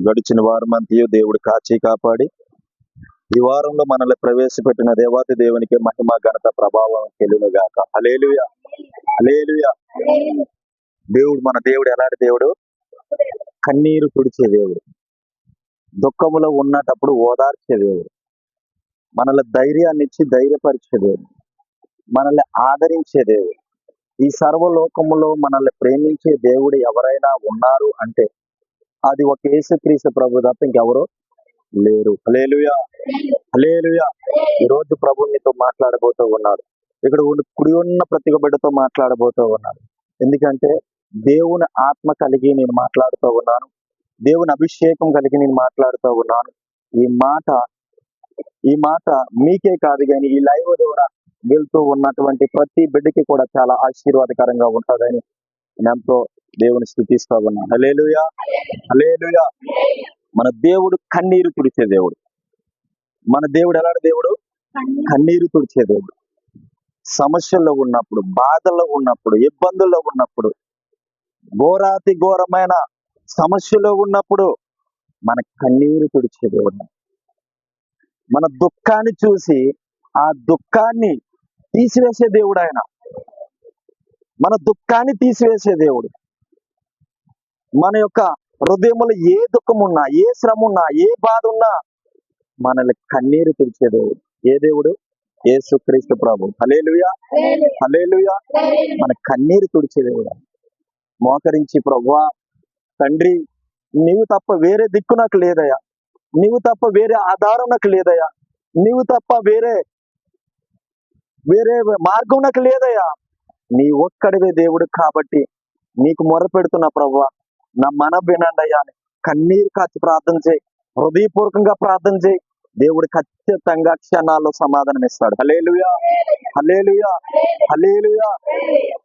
గడిచిన వారమంతయు దేవుడు కాచి కాపాడి ఈ వారంలో మనల్ని ప్రవేశపెట్టిన దేవాతి దేవునికి మహిమ ఘనత ప్రభావం చెల్లునుగాక. హల్లెలూయా, హల్లెలూయా. దేవుడు, మన దేవుడు ఎలాంటి దేవుడు? కన్నీరు తుడిచే దేవుడు, దుఃఖములో ఉన్నటప్పుడు ఓదార్చే దేవుడు, మనల్ని ధైర్యాన్ని ఇచ్చి ధైర్యపరిచే దేవుడు, మనల్ని ఆదరించే దేవుడు. ఈ సర్వలోకములో మనల్ని ప్రేమించే దేవుడు ఎవరైనా ఉన్నారు అంటే అది ఒక యేసుక్రీస్తు ప్రభు తప్ప ఇంకెవరు లేరు. హల్లెలూయా, హల్లెలూయా. ఈ రోజు ప్రభు నీతో మాట్లాడబోతూ ఉన్నాడు. ఇక్కడ కుడి ఉన్న ప్రతి ఒక్క బిడ్డతో మాట్లాడబోతూ ఉన్నాడు. ఎందుకంటే దేవుని ఆత్మ కలిగి నేను మాట్లాడుతూ ఉన్నాను, దేవుని అభిషేకం కలిగి నేను మాట్లాడుతూ ఉన్నాను. ఈ మాట మీకే కాదు కానీ ఈ లైవ్ ద్వారా వెళ్తూ ఉన్నటువంటి ప్రతి బిడ్డకి కూడా చాలా ఆశీర్వాదకరంగా ఉంటుందని ఎంతో దేవుని స్తుతిస్తూ ఉన్నాను. హల్లెలూయా, హల్లెలూయా. మన దేవుడు కన్నీరు తుడిచే దేవుడు. మన దేవుడు ఎలాంటి దేవుడు? కన్నీరు తుడిచే దేవుడు. సమస్యల్లో ఉన్నప్పుడు, బాధల్లో ఉన్నప్పుడు, ఇబ్బందుల్లో ఉన్నప్పుడు, ఘోరాతి ఘోరమైన సమస్యలో ఉన్నప్పుడు మన కన్నీరు తుడిచే దేవుడు. మన దుఃఖాన్ని చూసి ఆ దుఃఖాన్ని తీసివేసే దేవుడు ఆయన. మన దుఃఖాన్ని తీసివేసే దేవుడు. మన యొక్క హృదయంలో ఏ దుఃఖం ఉన్నా, ఏ శ్రమ ఉన్నా, ఏ బాధ ఉన్నా మనల్ని కన్నీరు తుడిచే దేవుడు. ఏ దేవుడు? యేసుక్రీస్తు ప్రభు. హల్లెలూయా, హల్లెలూయా. మన కన్నీరు తుడిచే దేవుడు. మోకరించి, ప్రభువా, తండ్రి, నీవు తప్ప వేరే దిక్కు నాకు లేదయ్యా, నీవు తప్ప వేరే ఆధారం నాకు లేదయ్యా, నీవు తప్ప వేరే మార్గం నాకు లేదయ్యా, నీ ఒక్కడివే దేవుడు కాబట్టి నీకు మొర పెడుతున్నా ప్రభువా, నా మన వినండి అయ్యా అని కన్నీరు కాచి ప్రార్థన చేయి, హృదయపూర్వకంగా ప్రార్థన చేయి. దేవుడు ఖచ్చితంగా క్షణాల్లో సమాధానం ఇస్తాడు. హల్లెలూయా, హల్లెలూయా, హల్లెలూయా.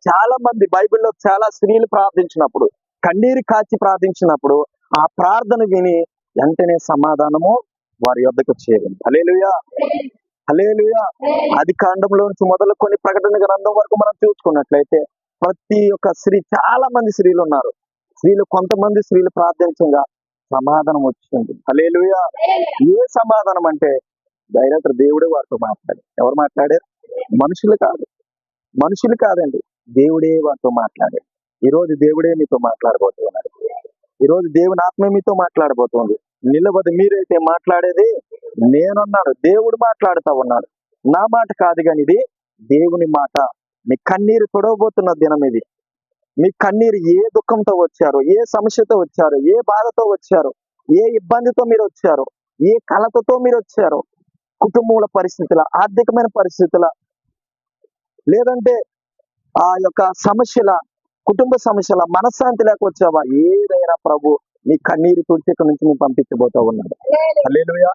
చాలా మంది బైబిల్లో చాలా స్త్రీలు ప్రార్థించినప్పుడు, కన్నీరు కాచి ప్రార్థించినప్పుడు ఆ ప్రార్థన విని వెంటనే సమాధానము వారి యొద్దకు చేరింది. హల్లెలూయా, హల్లెలూయా. ఆది కాండంలో నుంచి మొదలుకొని ప్రకటన గ్రంథం వరకు మనం చూసుకున్నట్లయితే ప్రతి ఒక్క స్త్రీ, చాలా మంది స్త్రీలు ఉన్నారు. కొంతమంది స్త్రీలు ప్రార్థించగా సమాధానం వచ్చింది. హల్లెలూయా. ఏ సమాధానం అంటే డైరెక్టర్ దేవుడే వారితో మాట్లాడారు. ఎవరు మాట్లాడారు? మనుషులు కాదండి, దేవుడే వారితో మాట్లాడారు. ఈరోజు దేవుడే మీతో మాట్లాడబోతున్నాడు. ఈరోజు దేవుని ఆత్మ మీతో మాట్లాడబోతుంది. నిలబడి మీరైతే మాట్లాడేది నేనున్నాడు, దేవుడు మాట్లాడుతూ ఉన్నాడు. నా మాట కాదు కానీ ఇది దేవుని మాట. మీ కన్నీరు తొడవబోతున్న దినం ఇది. మీ కన్నీరు ఏ దుఃఖంతో వచ్చారు, ఏ సమస్యతో వచ్చారు, ఏ బాధతో వచ్చారు, ఏ ఇబ్బందితో మీరు వచ్చారు, ఏ కలతతో మీరు వచ్చారు, కుటుంబముల పరిస్థితుల, ఆర్థికమైన పరిస్థితుల, లేదంటే ఆ యొక్క సమస్యల, కుటుంబ సమస్యల, మనశ్శాంతి లేక వచ్చావా, ఏదైనా ప్రభు నీ కన్నీరు తుడిచి ఇక్కడ నుంచి నేను పంపించబోతూ ఉన్నాడు. హల్లెలూయా.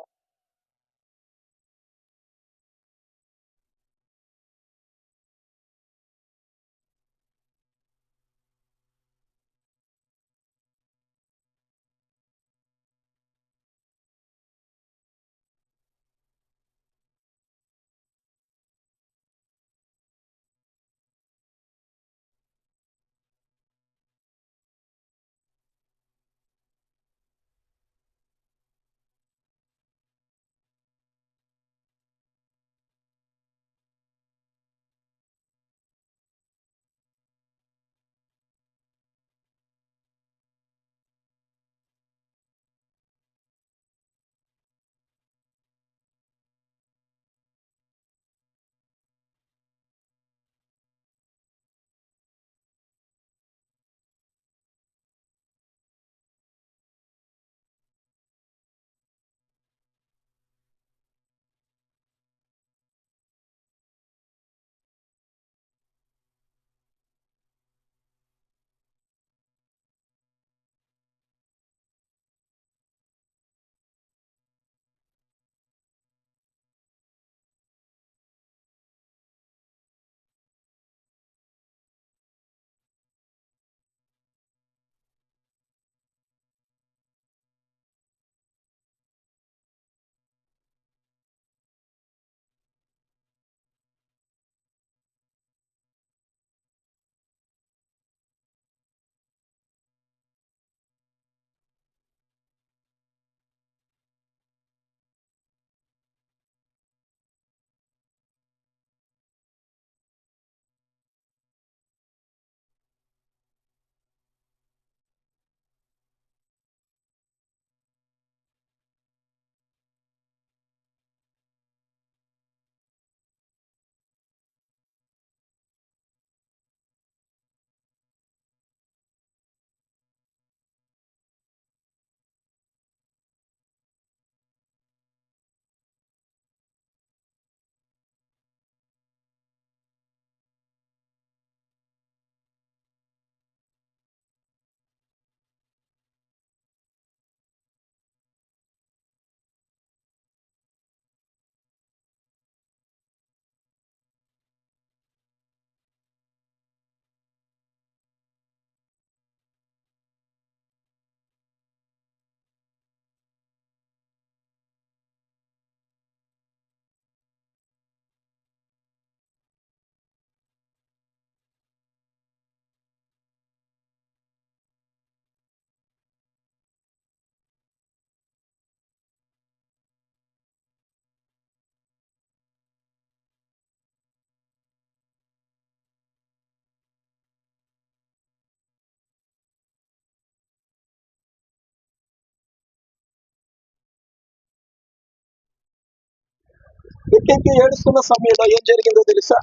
ఎక్కి ఏడుస్తున్న సమయంలో ఏం జరిగిందో తెలుసా?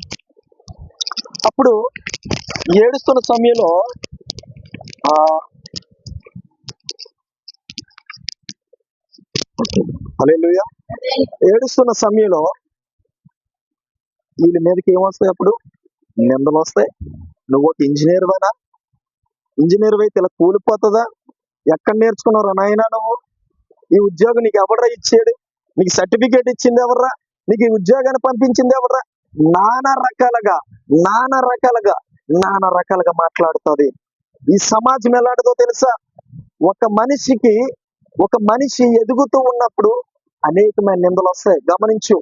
అప్పుడు ఏడుస్తున్న సమయంలో ఆ హల్లెలూయా, ఏడుస్తున్న సమయంలో వీళ్ళ మీదకి ఏమొస్తాయి? అప్పుడు నిందలు వస్తాయి. నువ్వు ఒక ఇంజనీర్ అయినా, ఇంజనీర్ అయితే ఇలా కూలిపోతుందా? ఎక్కడ నేర్చుకున్నారా నాయనా నువ్వు? ఈ ఉద్యోగం నీకు ఎవడ్రా ఇచ్చాడు? నీకు సర్టిఫికేట్ ఇచ్చింది ఎవర్రా? నీకు ఈ ఉద్యోగాన్ని పంపించింది ఎవర్రా? నానా రకాలుగా నానా రకాలుగా నానా రకాలుగా మాట్లాడుతుంది. ఈ సమాజం ఎలాంటిదో తెలుసా? ఒక మనిషి ఎదుగుతూ ఉన్నప్పుడు అనేకమైన నిందలు వస్తాయి. గమనించు,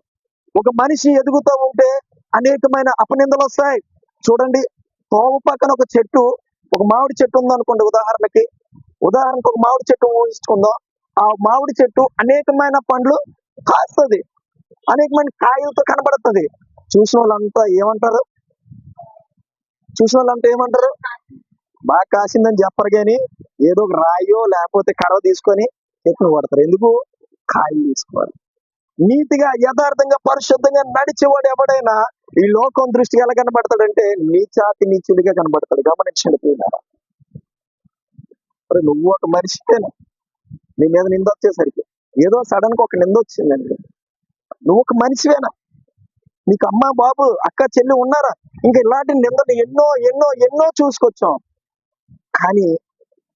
ఒక మనిషి ఎదుగుతూ ఉంటే అనేకమైన అపనిందలు వస్తాయి. చూడండి, తోవ పక్కన ఒక చెట్టు, ఒక మామిడి చెట్టు ఉందనుకోండి. ఉదాహరణకు ఒక మామిడి చెట్టు ఊహించుకుందాం. ఆ మామిడి చెట్టు అనేకమైన పండ్లు కాస్తుంది, అనేకమైన కాయలతో కనబడుతుంది. చూసిన వాళ్ళంతా ఏమంటారు? బాగా కాసిందని చెప్పరు, కానీ ఏదో ఒక రాయో లేకపోతే కర్ర తీసుకొని చెట్టును కొడతారు. ఎందుకు? కాయలు తీసుకోవాలి. నీతిగా, యథార్థంగా, పరిశుద్ధంగా నడిచేవాడు ఎవడైనా ఈ లోకం దృష్టికి ఎలా కనబడతాడంటే నీచుడిగా కనబడతాడు. గమనించండి ప్రియులారా. నువ్వు ఒక మనిషివేనా? నీ మీద నింద వచ్చేసరికి ఏదో సడన్ గా ఒక నింద వచ్చిందండి. నువ్వు ఒక మనిషివేనా? నీకు అమ్మ, బాబు, అక్క, చెల్లి ఉన్నారా? ఇంకా ఇలాంటి నిందలు ఎన్నో ఎన్నో ఎన్నో చూసుకొచ్చాం. కానీ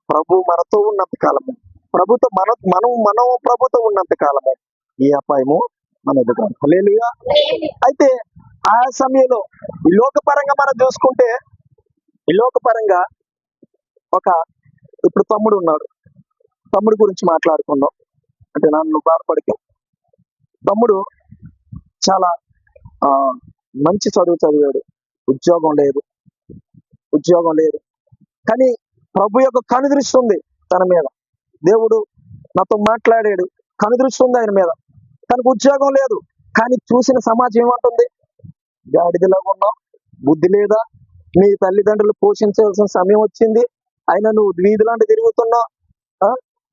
ప్రభు మనతో ఉన్నంత కాలము, ప్రభుతో మనం ప్రభుతో ఉన్నంత కాలము ఈ అపాయము మన ఎదుగు. హల్లెలూయా. అయితే ఆ సమయంలో ఈ లోకపరంగా మనం చూసుకుంటే, ఈ లోకపరంగా ఇప్పుడు తమ్ముడు ఉన్నాడు. తమ్ముడు గురించి మాట్లాడుకుందాం. అంటే నన్ను బాధపడితే, తమ్ముడు చాలా మంచి చదువు చదివాడు, ఉద్యోగం లేదు. కానీ ప్రభు యొక్క కనుదృష్టి ఉంది తన మీద. దేవుడు నాతో మాట్లాడాడు, కనుదృష్టి ఉంది ఆయన మీద. తనకు ఉద్యోగం లేదు, కానీ చూసిన సమాజం ఏమంటుంది? గాడిదలాగా ఉన్నావు, బుద్ధి లేదా? నీ తల్లిదండ్రులు పోషించాల్సిన సమయం వచ్చింది, అయినా నువ్వు వీధిలాంటి తిరుగుతున్నావు,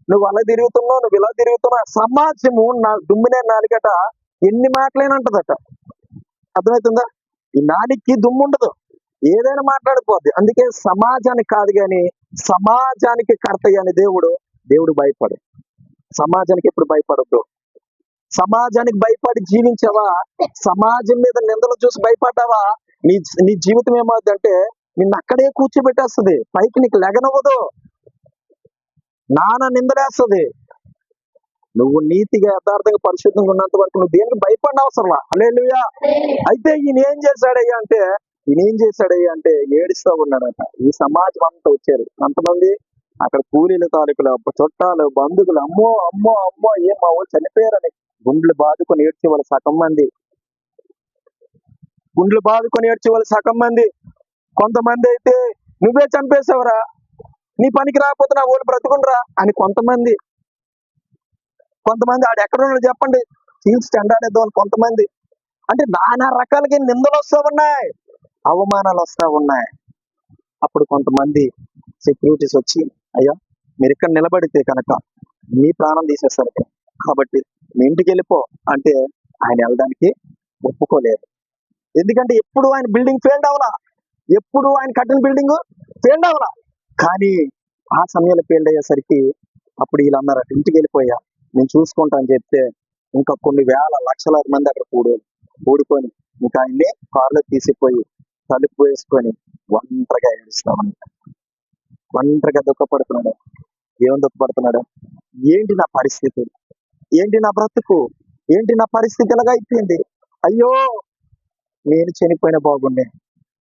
నువ్వు అలా తిరుగుతున్నావు, నువ్వు ఇలా తిరుగుతున్నావు. సమాజము నా దుమ్మునే నాలుగట ఎన్ని మాటలేనంటదట. అర్థమవుతుందా? ఈ నాలికి దుమ్ము ఉండదు, ఏదైనా మాట్లాడిపోద్ది. అందుకే సమాజానికి కాదు, కానీ సమాజానికి కర్త అని దేవుడు భయపడు. సమాజానికి ఎప్పుడు భయపడద్దు. సమాజానికి భయపడి జీవించావా? సమాజం మీద నిందలు చూసి భయపడ్డావా? నీ జీవితం ఏమవుతుందంటే నిన్ను అక్కడే కూర్చోబెట్టేస్తుంది, పైకి నీకు లెగనవ్వదు, నాన్న నిందలేస్తుంది. నువ్వు నీతిగా, యథార్థంగా, పరిశుద్ధంగా ఉన్నంత వరకు నువ్వు దేనికి భయపడిన అవసరంలా. హల్లెలూయా. అయితే ఈయన ఏం చేశాడయ్యా అంటే ఏడుస్తూ ఉన్నాడట. ఈ సమాజం అంతా వచ్చారు, అంతమంది అక్కడ కూలీల తాలూకులు, చుట్టాలు, బంధువులు, అమ్మో అమ్మో అమ్మో ఏం మా వాళ్ళు చనిపోయారని గుండ్లు బాదుకొని ఏడ్చే వాళ్ళు సగం మంది. కొంతమంది అయితే నువ్వే చంపేశావురా, నీ పనికి రాకపోతే నా వాళ్ళు బ్రతుకుండ్రా అని కొంతమంది ఆడు ఎక్కడ ఉన్నాడు చెప్పండి, చీల్చి చెండాడేద్దాం కొంతమంది. అంటే నానా రకాలుగా నిందలు వస్తూ ఉన్నాయి, అవమానాలు వస్తూ ఉన్నాయి. అప్పుడు కొంతమంది సెక్యూరిటీస్ వచ్చి, అయ్యా మీరు ఇక్కడ నిలబడితే కనుక మీ ప్రాణం తీసేస్తారు, కాబట్టి మీ ఇంటికి వెళ్ళిపో అంటే ఆయన వెళ్ళడానికి ఒప్పుకోలేదు. ఎందుకంటే ఎప్పుడు ఆయన బిల్డింగ్ ఫెయిల్డ్ అవలా, ఎప్పుడు ఆయన కట్టిన బిల్డింగ్ ఫెయిల్డ్ అవలా. కానీ ఆ సమయంలో ఫెయిల్డ్ అయ్యేసరికి అప్పుడు వీళ్ళు అన్నారట, ఇంటికి వెళ్ళిపోయా నేను చూసుకుంటా అని చెప్తే ఇంకా కొన్ని వేల లక్షలాది మంది అక్కడ కూడుకొని ఇంకా ఆయన్ని కారులో తీసిపోయి తలుపు వేసుకొని ఒంటరిగా ఏడుస్తామన్నమాట. ఒంటరిగా దుఃఖపడుతున్నాడు. ఏమని దుఃఖపడుతున్నాడు? ఏంటి నా పరిస్థితి, ఏంటి నా బ్రతుకు, ఏంటి నా పరిస్థితి ఎలాగా అయిపోయింది, అయ్యో నేను చనిపోయిన బాగుండే,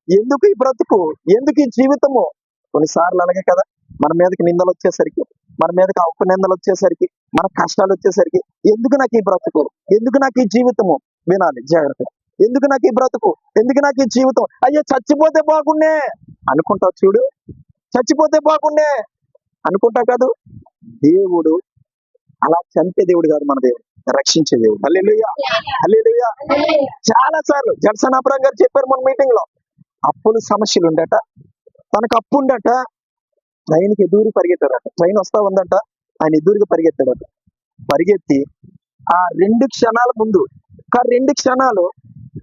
ఎందుకు ఈ బ్రతుకు, ఎందుకు ఈ జీవితము? కొన్నిసార్లు అలాగే కదా, మన మీదకి నిందలు వచ్చేసరికి, మన మీదకి అపనిందలు వచ్చేసరికి, మన కష్టాలు వచ్చేసరికి, ఎందుకు నాకు ఈ బ్రతుకు, ఎందుకు నాకు ఈ జీవితము? వినాలి జాగ్రత్త. ఎందుకు నాకు ఈ బ్రతుకు, ఎందుకు నాకు ఈ జీవితం? అయ్యో చచ్చిపోతే బాగుండే అనుకుంటావు చూడు, చచ్చిపోతే బాగుండే అనుకుంటా కాదు. దేవుడు అలా చంపే దేవుడు కాదు, మన దేవుడు రక్షించే దేవుడు. హల్లెలూయా, హల్లెలూయా. చాలా సార్లు జడ్సన్ అబ్రహం గారు చెప్పారు మన మీటింగ్ లో, అప్పులు సమస్యలు ఉండట, తనకు అప్పు ఉండట, ట్రైన్కి ఎదురు పరిగెత్తాడట. ట్రైన్ వస్తా ఉందంట, ఆయన ఎదురుగా పరిగెత్తాడట. పరిగెత్తి ఆ 2 క్షణాల ముందు కానీ 2 క్షణాలు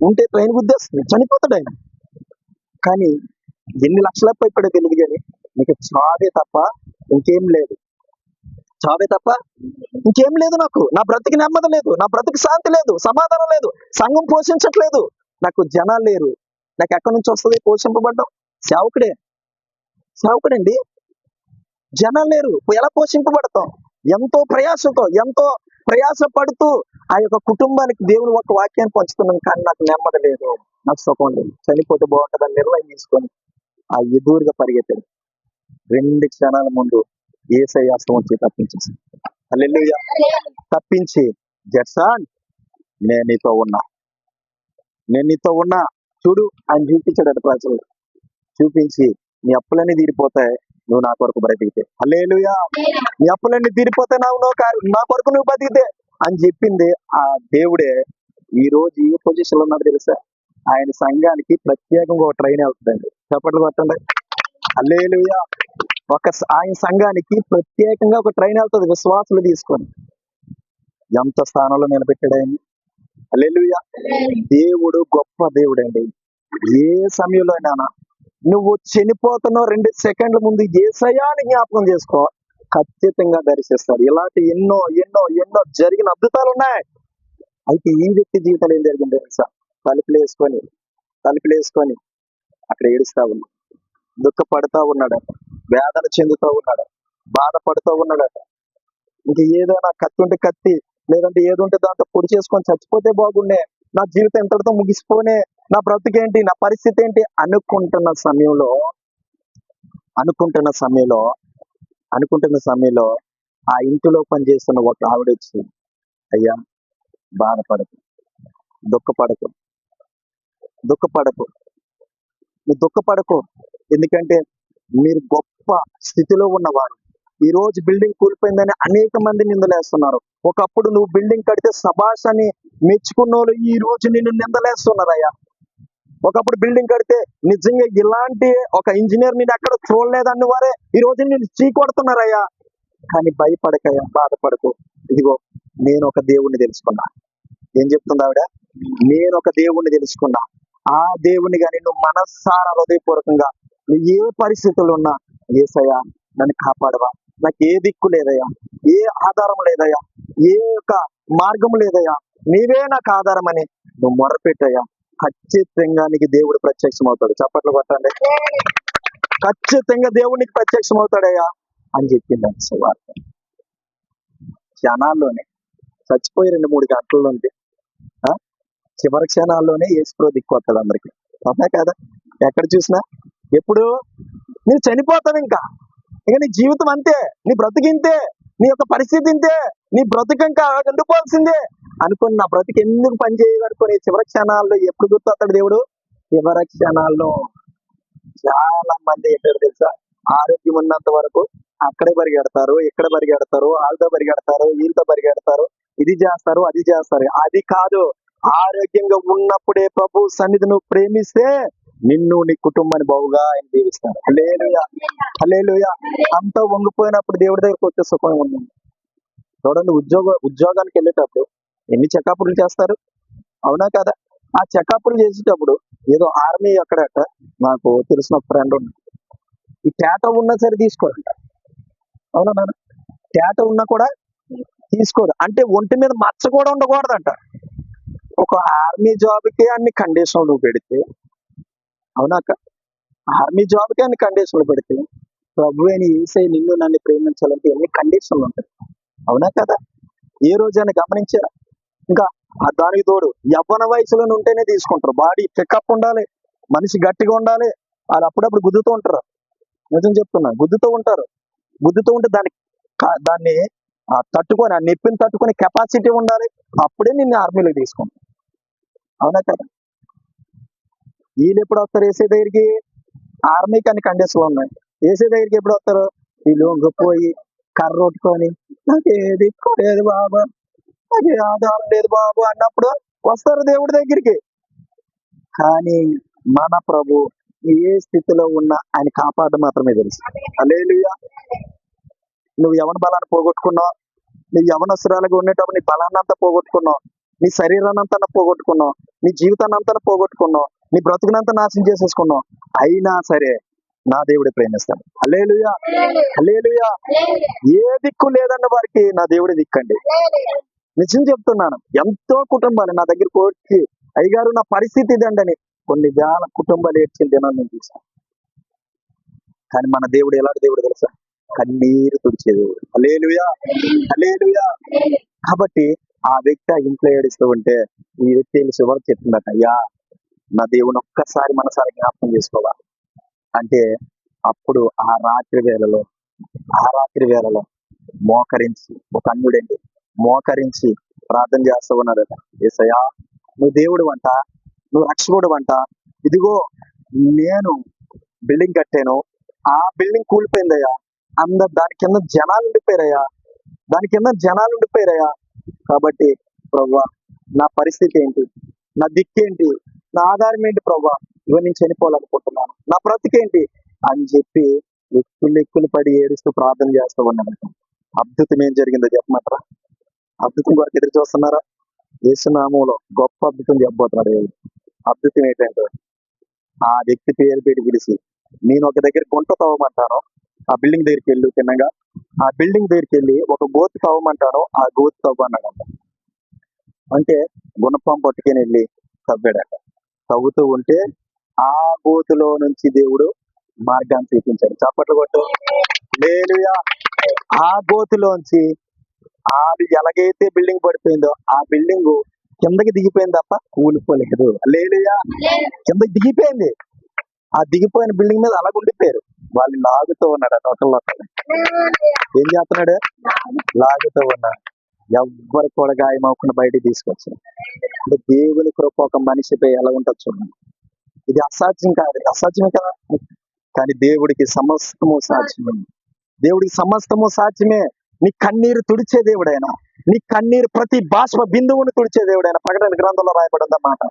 ఉంటే ట్రైన్ గుద్దేస్తుంది, చనిపోతాడు ఆయన. కానీ ఎన్ని లక్షల ఇప్పుడే తెలియదు, కానీ నీకు చావే తప్ప ఇంకేం లేదు. చావే తప్ప ఇంకేం లేదు. నాకు నా బ్రతికి నెమ్మది లేదు, నా బ్రతికి శాంతి లేదు, సమాధానం లేదు, సంఘం పోషించట్లేదు, నాకు జనాలు లేరు. నాకు ఎక్కడి నుంచి వస్తుంది పోషింపబడ్డం? సేవకుడే, సేవకుడండి. జనాలు లేరు, ఎలా పోషింపబడతాం? ఎంతో ప్రయాసతో, ఎంతో ప్రయాస పడుతూ ఆ యొక్క కుటుంబానికి దేవుని ఒక వాక్యాన్ని పంచుతున్నాను, కానీ నాకు నెమ్మది లేదు, నాకు సుఖం లేదు, చనిపోతే బాగుంటుందని నిర్ణయం తీసుకొని ఆ ఎదురుగా పరిగెత్తాడు. 2 క్షణాల ముందు యేసయ్య హస్తం వచ్చి తప్పించేసి, హల్లెలూయా, తప్పించి, జెర్సాన్ నేను నీతో ఉన్నా, నేను నీతో ఉన్నా చూడు అని చూపించాడు ప్రజలు. చూపించి నీ అప్పులన్నీ తీరిపోతాయి, నువ్వు నా కొరకు బ్రతికితే. హల్లెలూయా, నీ అప్పులన్నీ తీరిపోతాయి, నా కొరకు నువ్వు బతికితే అని చెప్పింది ఆ దేవుడే. ఈ రోజు ఏ పొజిషన్ లో ఉన్నాడు తెలుసా? ఆయన సంఘానికి ప్రత్యేకంగా ఒక ట్రైన్ వెళ్తుందండి. చప్పట్లు కొట్టండి. హల్లెలూయా. ఆయన సంఘానికి ప్రత్యేకంగా ఒక ట్రైన్ వెళ్తుంది, విశ్వాసులు తీసుకొని. ఎంత స్థానంలో నిలబెట్టాడు ఆయన. హల్లెలూయా. దేవుడు గొప్ప దేవుడు అండి. ఏ సమయంలో అయినా నువ్వు చనిపోతున్నావు 2 సెకండ్ల ముందు యేసయ్యని జ్ఞాపకం చేసుకో, ఖచ్చితంగా దర్శిస్తాడు. ఇలాంటి ఎన్నో ఎన్నో ఎన్నో జరిగిన అద్భుతాలు ఉన్నాయి. అయితే ఈ వ్యక్తి జీవితంలో ఏం జరిగింది తెలుసా? తలుపులు వేసుకొని అక్కడ ఏడుస్తా ఉన్నాడు, దుఃఖపడుతూ ఉన్నాడట, వేదన చెందుతూ ఉన్నాడు, బాధపడుతూ ఉన్నాడట. ఇంక ఏదైనా కత్తి ఉంటే కత్తి, లేదంటే ఏదుంటే దాంతో పొడి చేసుకొని చచ్చిపోతే బాగుండే, నా జీవితం ఎంతటితో ముగిసిపోనే, నా బ్రతుకేంటి, నా పరిస్థితి ఏంటి అనుకుంటున్న సమయంలో ఆ ఇంటిలో పనిచేస్తున్న ఒక ఆవిడ వచ్చి, అయ్యా బాధపడకు, దుఃఖపడకు, నువ్వు దుఃఖపడకు, ఎందుకంటే మీరు గొప్ప స్థితిలో ఉన్నవారు. ఈ రోజు బిల్డింగ్ కూలిపోయిందని అనేక మంది నిందలేస్తున్నారు. ఒకప్పుడు నువ్వు బిల్డింగ్ కడితే సభాష్ అని మెచ్చుకున్న వాళ్ళు ఈ రోజు నిన్ను నిందలేస్తున్నారయ్యా. ఒకప్పుడు బిల్డింగ్ కడితే నిజంగా ఇలాంటి ఒక ఇంజనీర్ నేను ఎక్కడ చూడలేదన్న వారే ఈ రోజు నిన్ను చీకొడుతున్నారయ్యా. కానీ భయపడకయ్యా, బాధపడకు. ఇదిగో నేను ఒక దేవుణ్ణి తెలుసుకున్నా. ఏం చెప్తుంది ఆవిడ? నేను ఒక దేవుణ్ణి తెలుసుకున్నా. ఆ దేవుని గాని నువ్వు మనస్సారా హృదయపూర్వకంగా నువ్వు ఏ పరిస్థితుల్లో ఉన్నా, యేసయ్యా నన్ను కాపాడవా, నాకు ఏ దిక్కు లేదయ్యా, ఏ ఆధారం లేదయ్యా, ఏ యొక్క మార్గం లేదయ్యా, నీవే నాకు ఆధారం అని నువ్వు మొరపెట్టయ్యా, ఖచ్చితంగా నీకు దేవుడు ప్రత్యక్షం అవుతాడు. చప్పట్లు కొట్టండి. ఖచ్చితంగా దేవుడికి ప్రత్యక్షం అవుతాడయ్యా అని చెప్పింది సువార్త. క్షణాల్లోనే చచ్చిపోయి 2-3 గంటల్లోనే చివరి క్షణాల్లోనే యేసు దిక్కు వస్తాడు అందరికి. అవునా కదా? ఎక్కడ చూసినా ఎప్పుడు నువ్వు చనిపోతావు, ఇంకా నీ జీవితం అంతే, నీ బ్రతికింతే, నీ యొక్క పరిస్థితి ఇంతే, నీ బ్రతుకు ఇంకా ఉండిపోవాల్సిందే అనుకుని నా బ్రతికి ఎందుకు పని చేయగలుగుకొని చివరి క్షణాల్లో ఎప్పుడు గుర్తొస్తాడు దేవుడు? చివరి క్షణాల్లో. చాలా మంది ఏంటో తెలుసా? ఆరోగ్యం ఉన్నంత వరకు అక్కడే పరిగెడతారు, ఇక్కడ పరిగెడతారు, వాళ్ళతో పరిగెడతారు, వీళ్ళతో పరిగెడతారు, ఇది చేస్తారు, అది చేస్తారు. అది కాదు, ఆరోగ్యంగా ఉన్నప్పుడే ప్రభు సన్నిధి నువ్వు ప్రేమిస్తే నిన్ను నీ కుటుంబాన్ని బాగుగా ఆయన దీవిస్తారు. హల్లెలూయా, హల్లెలూయా. అంతా వంగిపోయినప్పుడు దేవుడి దగ్గరకు వచ్చే సుఖం ఉంది. చూడండి, ఉద్యోగానికి వెళ్ళేటప్పుడు ఎన్ని చెకప్లు చేస్తారు, అవునా కదా? ఆ చెకప్లు చేసేటప్పుడు ఏదో ఆర్మీ అక్కడట, నాకు తెలిసిన ఫ్రెండ్ ఉంది, ఈ టేటా ఉన్నా సరే తీసుకోరంట. అవునా నాన్న? టేటా ఉన్నా కూడా తీసుకోరు. అంటే ఒంటి మీద మచ్చ కూడా ఉండకూడదంట. ఒక ఆర్మీ జాబ్కి అన్ని కండిషన్లు పెడితే, అవునాక ఆర్మీ జాబ్కి అన్ని కండిషన్లు పెడితే ప్రభు అని యేసయ్య నిన్ను నన్ను ప్రేమించాలంటే ఎన్ని కండిషన్లు ఉంటాయి. అవునా కదా? ఏ రోజైనా గమనించారా? ఇంకా దానికి తోడు యవ్వన వయసులో ఉంటేనే తీసుకుంటారు. బాడీ చెకప్ ఉండాలి, మనిషి గట్టిగా ఉండాలి. వాళ్ళు అప్పుడప్పుడు గుద్దుతూ ఉంటారు. నిజం చెప్తున్నా, గుద్దుతూ ఉంటే దాన్ని తట్టుకొని, ఆ నొప్పిని తట్టుకొని కెపాసిటీ ఉండాలి. అప్పుడే నిన్ను ఆర్మీలో తీసుకుంటారు. అవునా కదా? వీళ్ళు ఎప్పుడు వస్తారు వేసే దగ్గరికి? ఆర్మీకి అన్ని కండిషన్లు ఉన్నాయి. వేసే దగ్గరికి ఎప్పుడు వస్తారు? వీళ్ళు వంగిపోయి కర్ర కొట్టుకొని నాకు ఏది లేదు బాబు, నాకు ఆధారం లేదు బాబు అన్నప్పుడు వస్తారు దేవుడి దగ్గరికి. కానీ మన ప్రభు ఏ స్థితిలో ఉన్నా ఆయన కాపాడడం మాత్రమే తెలుసు. హల్లెలూయా. నువ్వు యవన బలాన్ని పోగొట్టుకున్నావు, నువ్వు యవనస్తురాలుగా ఉండేటప్పుడు నీ బలాన్ని అంతా పోగొట్టుకున్నావు, నీ శరీరాన్ని అంతా పోగొట్టుకున్నావు, నీ జీవితాన్ని అంతా పోగొట్టుకున్నావు, నీ బ్రతుకునంతా నాశనం చేసేసుకున్నావు. అయినా సరే నా దేవుడు ప్రేమిస్తాడు. హల్లెలూయా, హల్లెలూయా. ఏ దిక్కు లేదన్న వారికి నా దేవుడి దిక్కండి. నిజం చెప్తున్నాను. ఎంతో కుటుంబాలు నా దగ్గరికి వచ్చి, అయ్యగారు నా పరిస్థితి ఇదండి, కొన్ని వేల కుటుంబాలు ఏడ్చిన దినం నేను చూసాను. కానీ మన దేవుడు ఎలాంటి దేవుడు తెలుసా? కన్నీరు తుడిచే దేవుడు. హల్లెలూయా, హల్లెలూయా. కాబట్టి ఆ వ్యక్తి ఆ ఇంట్లో ఏడుస్తూ ఉంటే ఈ వ్యక్తి చివరి చెప్తుందట, అయ్యా నా దేవుని ఒక్కసారి మనసారి జ్ఞాపకం చేసుకోవాలి అంటే, అప్పుడు ఆ రాత్రి వేళలో మోకరించి, ఒక అన్యుడండి మోకరించి ప్రార్థన చేస్తూ ఉన్నాడట. యేసయ్యా నువ్వు దేవుడు అంట, నువ్వు రక్షకుడు అంట, ఇదిగో నేను బిల్డింగ్ కట్టాను, ఆ బిల్డింగ్ కూలిపోయిందయ్యా, దాని కింద జనాలు ఉండిపోయారయ్యా, కాబట్టి ప్రభువా నా పరిస్థితి ఏంటి, నా దిక్కేంటి, నా ఆధారం ఏంటి ప్రభువా, ఇవన్నీ నేను చనిపోవాలనుకుంటున్నాను, నా బ్రతికేంటి అని చెప్పి ఎక్కులు పడి ఏడుస్తూ ప్రార్థన చేస్తూ ఉన్నాడట. అద్భుతం ఏం జరిగిందో చెప్పమంటారా? అద్భుతం వరకు ఎదురు చూస్తున్నారా? యేసునామంలో గొప్ప అద్భుతం చెప్పబోతున్నాడు. అద్భుతం ఏంటంటే, ఆ వ్యక్తి పేరు పెట్టి పిలిచి, నేను ఒక దగ్గర గుంట తవ్వమంటాను, ఆ బిల్డింగ్ దగ్గరికి వెళ్ళి తిన్నగా, ఆ బిల్డింగ్ దగ్గరికి వెళ్ళి ఒక గోతు తవ్వమంటాను, ఆ గోతు తవ్వన్నాడట. అంటే గుణపం పట్టుకుని వెళ్ళి తవ్వాడట. తవ్వుతూ ఉంటే ఆ గోతులో నుంచి దేవుడు మార్గాన్ని చూపించాడు. చప్పట్లు కొట్టు. హల్లెలూయా. ఆ గోతులోంచి అది ఎలాగైతే బిల్డింగ్ పడిపోయిందో ఆ బిల్డింగ్ కిందకి దిగిపోయింది తప్ప కూలిపోలేదు. హల్లెలూయా. కిందకి దిగిపోయింది. ఆ దిగిపోయిన బిల్డింగ్ మీద అలాగ ఉండిపోయారు. వాళ్ళు లాగుతూ ఉన్నాడు ఒకళ్ళు. ఏం చేస్తున్నాడు? లాగుతూ ఉన్నాడు. ఎవ్వరు కూడా గాయమవకుండా బయటికి తీసుకొచ్చారు. అంటే దేవుని కృప ఒక మనిషిపై ఎలా ఉంటుంది చూడండి. ఇది అసాధ్యం కాదు, అసాధ్యమే కదా, కానీ దేవుడికి సమస్తము సాధ్యమే. దేవుడికి సమస్తము సాధ్యమే. నీ కన్నీరు తుడిచే దేవుడైనా, నీ కన్నీరు ప్రతి బాష్ప బిందువుని తుడిచే దేవుడైనా. ప్రకటన గ్రంథంలో రాయబడిందన్నమాట.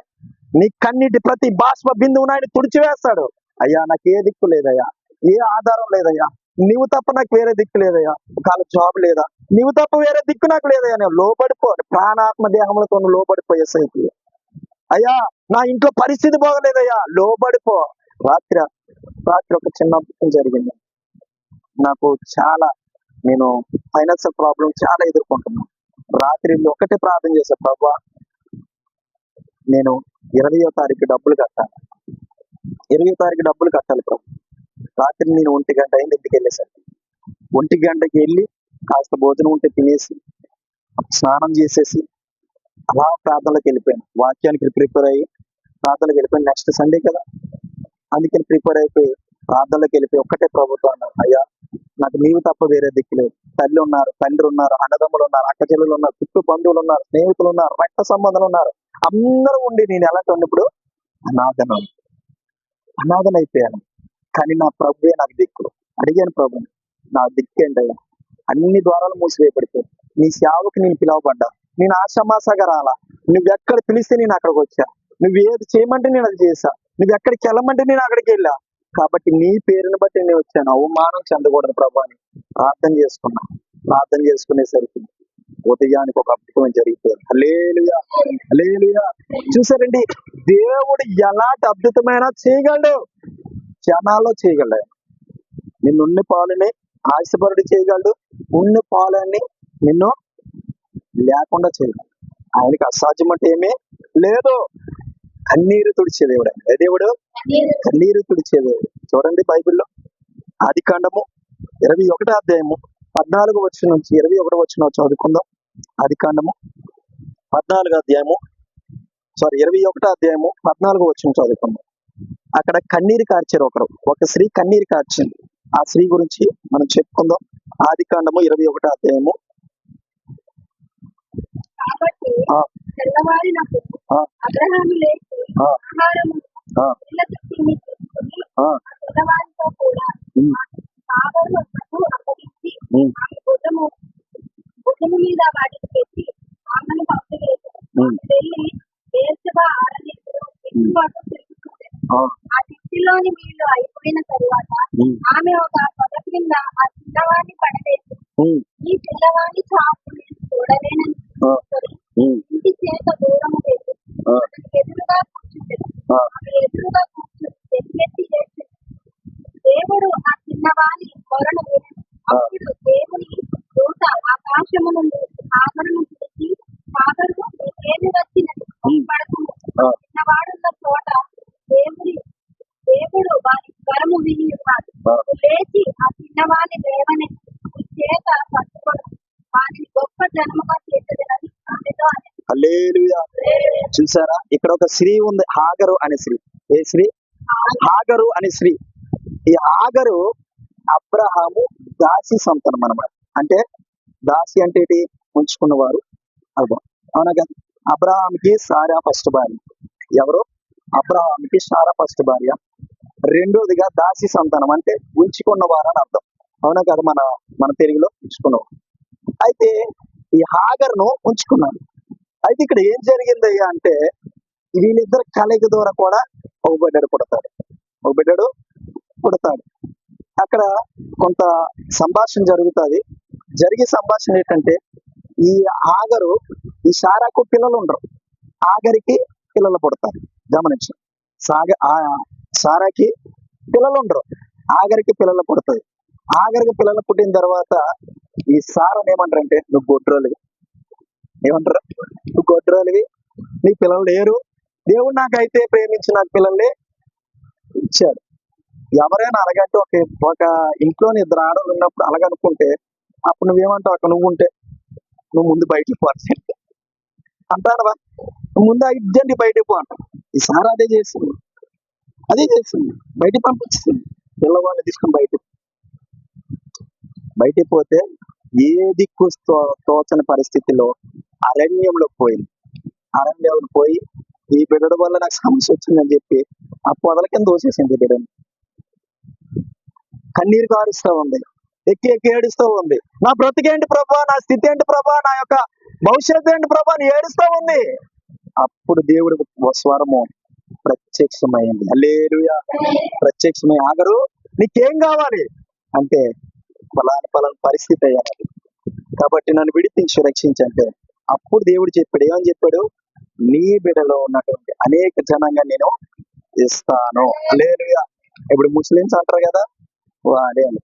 నీ కన్నీటి ప్రతి బాష్ప బిందువుని ఆయన తుడిచివేస్తాడు. అయ్యా నాకు ఏ దిక్కు లేదయ్యా, ఏ ఆధారం లేదయ్యా, నీవు తప్ప నాకు వేరే దిక్కు లేదయ్యా, ఒకవేళ జాబ్ లేదా, నీవు తప్ప వేరే దిక్కు నాకు లేదయ్యా, నేను లోబడిపో, ప్రాణాత్మ దేహములతో లోబడిపోయే సైకి. అయ్యా నా ఇంట్లో పరిస్థితి బాగలేదయ్యా, లోబడిపో. రాత్రి ఒక చిన్న అద్భుతం జరిగింది. నాకు నేను ఫైనాన్షియల్ ప్రాబ్లం చాలా ఎదుర్కొంటున్నాను. రాత్రి ఒకటే ప్రార్థన చేశా, ప్రభువా నేను 20వ తారీఖు డబ్బులు కట్టాలి, 20వ తారీఖు డబ్బులు కట్టాలి ప్రభు. రాత్రి నేను 1 గంట అయింది ఇంటికి వెళ్ళేసాను. 1 గంటకి వెళ్ళి కాస్త భోజనం ఉంటే తినేసి స్నానం చేసేసి అలా ప్రార్థనలోకి వెళ్ళిపోయాను. వాక్యానికి ప్రిపేర్ అయ్యి ప్రార్థనలోకి వెళ్ళిపోయాను. నెక్స్ట్ సండే కదా, అందుకని ప్రిపేర్ అయిపోయి ప్రార్థనలోకి వెళ్ళిపోయి ఒక్కటే ప్రభుత్వం అన్నారు, అయ్యా నాకు నీవు తప్ప వేరే దిక్కు లేదు. తల్లి ఉన్నారు, తండ్రి ఉన్నారు, అన్నదమ్ములు ఉన్నారు, అక్క చెల్లెలు ఉన్నారు, చుట్టూ బంధువులు ఉన్నారు, స్నేహితులు ఉన్నారు, రక్త సంబంధాలు ఉన్నారు, అందరూ ఉండి నేను ఎలా ఉన్నప్పుడు అనాథన అయిపోయాను. కానీ నా ప్రభువే నాకు దిక్కు. అడిగాను ప్రభు, నా దిక్కు ఏంటయ్యా? అన్ని ద్వారాలు మూసివేయబడిపోయాయి. నీ సేవకు నేను పిలువబడ్డా, నేను ఆశామాసాగా రాలా, నువ్వెక్కడ పిలిస్తే నేను అక్కడికి వచ్చా, నువ్వు ఏది చేయమంటే నేను అది చేశా, నువ్వు ఎక్కడికి వెళ్ళమంటే నేను అక్కడికి వెళ్ళా. కాబట్టి నీ పేరుని బట్టి నేను వచ్చాను, అవమానం చెందకూడదు ప్రభు అని ప్రార్థన చేసుకునేసరికి ఉదయానికి ఒక అద్భుతం జరిగిపోయింది. హల్లెలూయా, హల్లెలూయా. చూసారండి, దేవుడు ఎలాంటి అద్భుతమైనా చేయగలడు, క్షణాల్లో చేయగలడు. నిన్ను ఉన్ని పాలని ఆశపరుడు చేయగలడు, ఉన్ని పాలని నిన్ను లేకుండా చేయగలడు. ఆయనకి అసాధ్యం అంటే ఏమీ లేదు. కన్నీరు తుడిచే దేవుడు ఆయన. ఏ దేవుడు? కన్నీరు తుడిచే దేవుడు. చూడండి బైబిల్లో ఆదికాండము 21వ అధ్యాయము 14వ వచనం నుంచి 21వ వచనం చదువుకుందాం. ఆదికాండము 21వ అధ్యాయము 14వ వచనం చదువుకుందాం. అక్కడ కన్నీరు కార్చారు ఒక స్త్రీ కన్నీరు కార్చింది. ఆ స్త్రీ గురించి మనం చెప్పుకుందాం. ఆదికాండము 21వ అధ్యాయము. కాబట్టి తెల్లవారినప్పుడు అబ్రహాము లేచి ఆహారము పిల్లలకు తిని తీసుకుని పిల్లవారితో కూడా సాగరు వద్దకు అప్పగించి ఆమె భుజము మీద వాటికి పెట్టి ఆమెను పంపివేశారు. వెళ్ళి బేర్షెబా ఆరనీతిలో తిరుగుబాటు తిరుగుతుంది. ఆ తిట్టిలోని నీళ్లు అయిపోయిన తరువాత ఆమె ఒక పొద కింద ఆ పిల్లవాడిని పడవేసి, ఈ పిల్లవాడిని చావు నేను చూడలేనని ఇంటి చేత దూరము వెళ్ళి ఆ, అతనికి ఎదురుగా కూర్చుండెను. ఆ, ఆమె ఎదురుగా కూర్చుని ఎలుగెత్తి ఏడ్చెను. దేవుడు ఆ చిన్నవాని మొరను వినెను. ఆ. అప్పుడు దేవుని దూత ఆకాశము నుండి హాగరును పిలిచి, హాగరు, నీకేమి వచ్చినది? భయపడకుము. ఆ. చిన్నవాడున్న చోట దేవుడు వారి స్వరము విని ఉన్నాడు. ఆ. లేచి ఆ చిన్నవాని లేవనెత్తి నీ చేత పట్టుకొని వారిని గొప్ప జనముగా చేసేదనని ఆమెతో అనెను. హల్లెలూయా. చూసారా, ఇక్కడ ఒక స్త్రీ ఉంది, హాగరు అనే స్త్రీ. ఏ స్త్రీ? హాగరు అనే స్త్రీ. ఈ హాగరు అబ్రహాము దాసి సంతానం అన్నమాట. అంటే దాసి అంటే ఏంటి? ఉంచుకున్నవారు అర్థం. అవునా కదా? అబ్రహాంకి సారా ఫస్ట్ భార్య. ఎవరు? అబ్రహాంకి సారా ఫస్ట్ భార్య. రెండోదిగా దాసి సంతానం అంటే ఉంచుకున్నవారు అని అర్థం. అవునా కదా? మన మన తెలుగులో ఉంచుకున్నవారు. అయితే ఈ హాగర్ను ఉంచుకున్నాను. అయితే ఇక్కడ ఏం జరిగిందయ్యా అంటే, వీళ్ళిద్దరు కలయిక ద్వారా కూడా ఒక బిడ్డడు పుడతాడు. ఒక బిడ్డడు పుడతాడు. అక్కడ కొంత సంభాషణ జరుగుతుంది. జరిగే సంభాషణ ఏంటంటే, ఈ ఆగరు, ఈ సారాకు పిల్లలు ఉండరు, ఆగరికి పిల్లలు పుడతారు. గమనించు, సారాకి పిల్లలు ఉండరు, ఆగరికి పిల్లలు పుడతాయి. ఆగరికి పిల్లలు పుట్టిన తర్వాత ఈ సారని ఏమంటారంటే, నువ్వు గొడ్రోలివి. ఏమంటారు? నువ్వు గొడ్రోలివి, నీ పిల్లలు లేరు, దేవుడు నాకైతే ప్రేమించి నాకు పిల్లల్ని ఇచ్చాడు. ఎవరైనా అలాగంటే ఒక ఇంట్లోని ఇద్దరు ఆడవాళ్ళు ఉన్నప్పుడు అలాగనుకుంటే, అప్పుడు నువ్వేమంటావు? అక్కడ నువ్వు ఉంటే నువ్వు ముందు బయటికి పోవాలి అంటావా? ముందు ఆ ఇద్దరిని బయటికి పో అంటావు. ఈసారి అదే చేసింది, బయటికి పంపించింది. పిల్లవాడిని తీసుకుని బయటికి పోతే ఏ దిక్కు తోచని పరిస్థితిలో అరణ్యంలో పోయింది. అరణ్యంలో పోయి ఈ బిడ్డ వల్ల నాకు సమస్య వచ్చిందని చెప్పి ఆ పొదల కింద దోసేసింది బిడ్డని. కన్నీరు కారుస్తూ ఉంది, ఎక్కి ఏడుస్తూ ఉంది. నా బ్రతికేంటి ప్రభా, నా స్థితి ఏంటి ప్రభా, నా యొక్క భవిష్యత్తు ఏంటి ప్రభా అని ఏడుస్తూ ఉంది. అప్పుడు దేవుడి స్వరము ప్రత్యక్షమైంది. హల్లెలూయా. ప్రత్యక్షమై, ఆగరు నీకేం కావాలి అంటే, పలానా పరిస్థితి అయ్యాలి కాబట్టి నన్ను విడిపించి రక్షించంటే, అప్పుడు దేవుడు చెప్పాడు. ఏమని చెప్పాడు? నీ బిడ్డలో ఉన్నటువంటి అనేక జనంగా నేను ఇస్తాను. హల్లెలూయా. ఇప్పుడు ముస్లిమ్స్ అంటారు కదా, అదే అని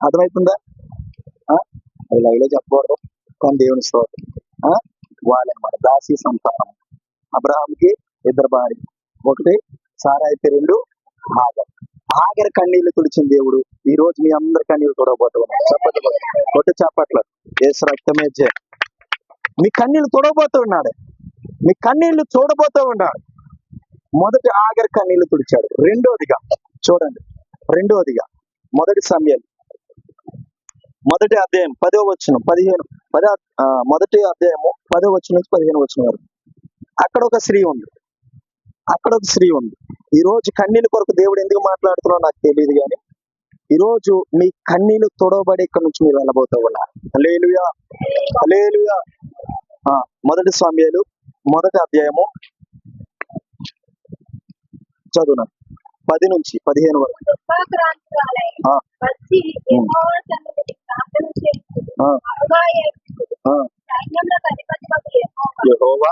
అర్థమవుతుందా? అది లైవ్లో చెప్పకూడదు కానీ దేవుని స్తోత్రం. వాళ్ళనమాట దాసి సంతానం. అబ్రహాంకి ఇద్దరు భార్య, ఒకటి సారా, అయితే రెండు ఆగర్ కన్నీళ్లు తుడిచిన దేవుడు ఈ రోజు మీ అందరి కన్నీళ్లు తొడవబోతున్నాడు. చెప్పట్లేదు యేసు రక్తమే జయ. మీ కన్నీళ్లు తొడవబోతున్నాడు, మీ కన్నీళ్లు చూడబోతూ ఉన్నాడు. మొదటి ఆగర్ కన్నీళ్లు తుడిచాడు. రెండోదిగా చూడండి, మొదటి సమయాలు మొదటి అధ్యాయం 10వ వచనం 15 మొదటి అధ్యాయము 10వ వచనం నుంచి 15వ వచనం వరకు అక్కడ ఒక స్త్రీ ఉంది. ఈ రోజు కన్నీళ్ళ కొరకు దేవుడు ఎందుకు మాట్లాడుతున్నాడో నాకు తెలియదు, కానీ ఈ రోజు మీ కన్నీళ్లు తొడవబడి ఇక్కడ నుంచి మీరు వెళ్ళబోతూ ఉన్నారు. హల్లెలూయా, హల్లెలూయా. మొదటి సమయాలు మొదటి అధ్యాయము చదువున 10 నుంచి 15 వరకు. యెహోవా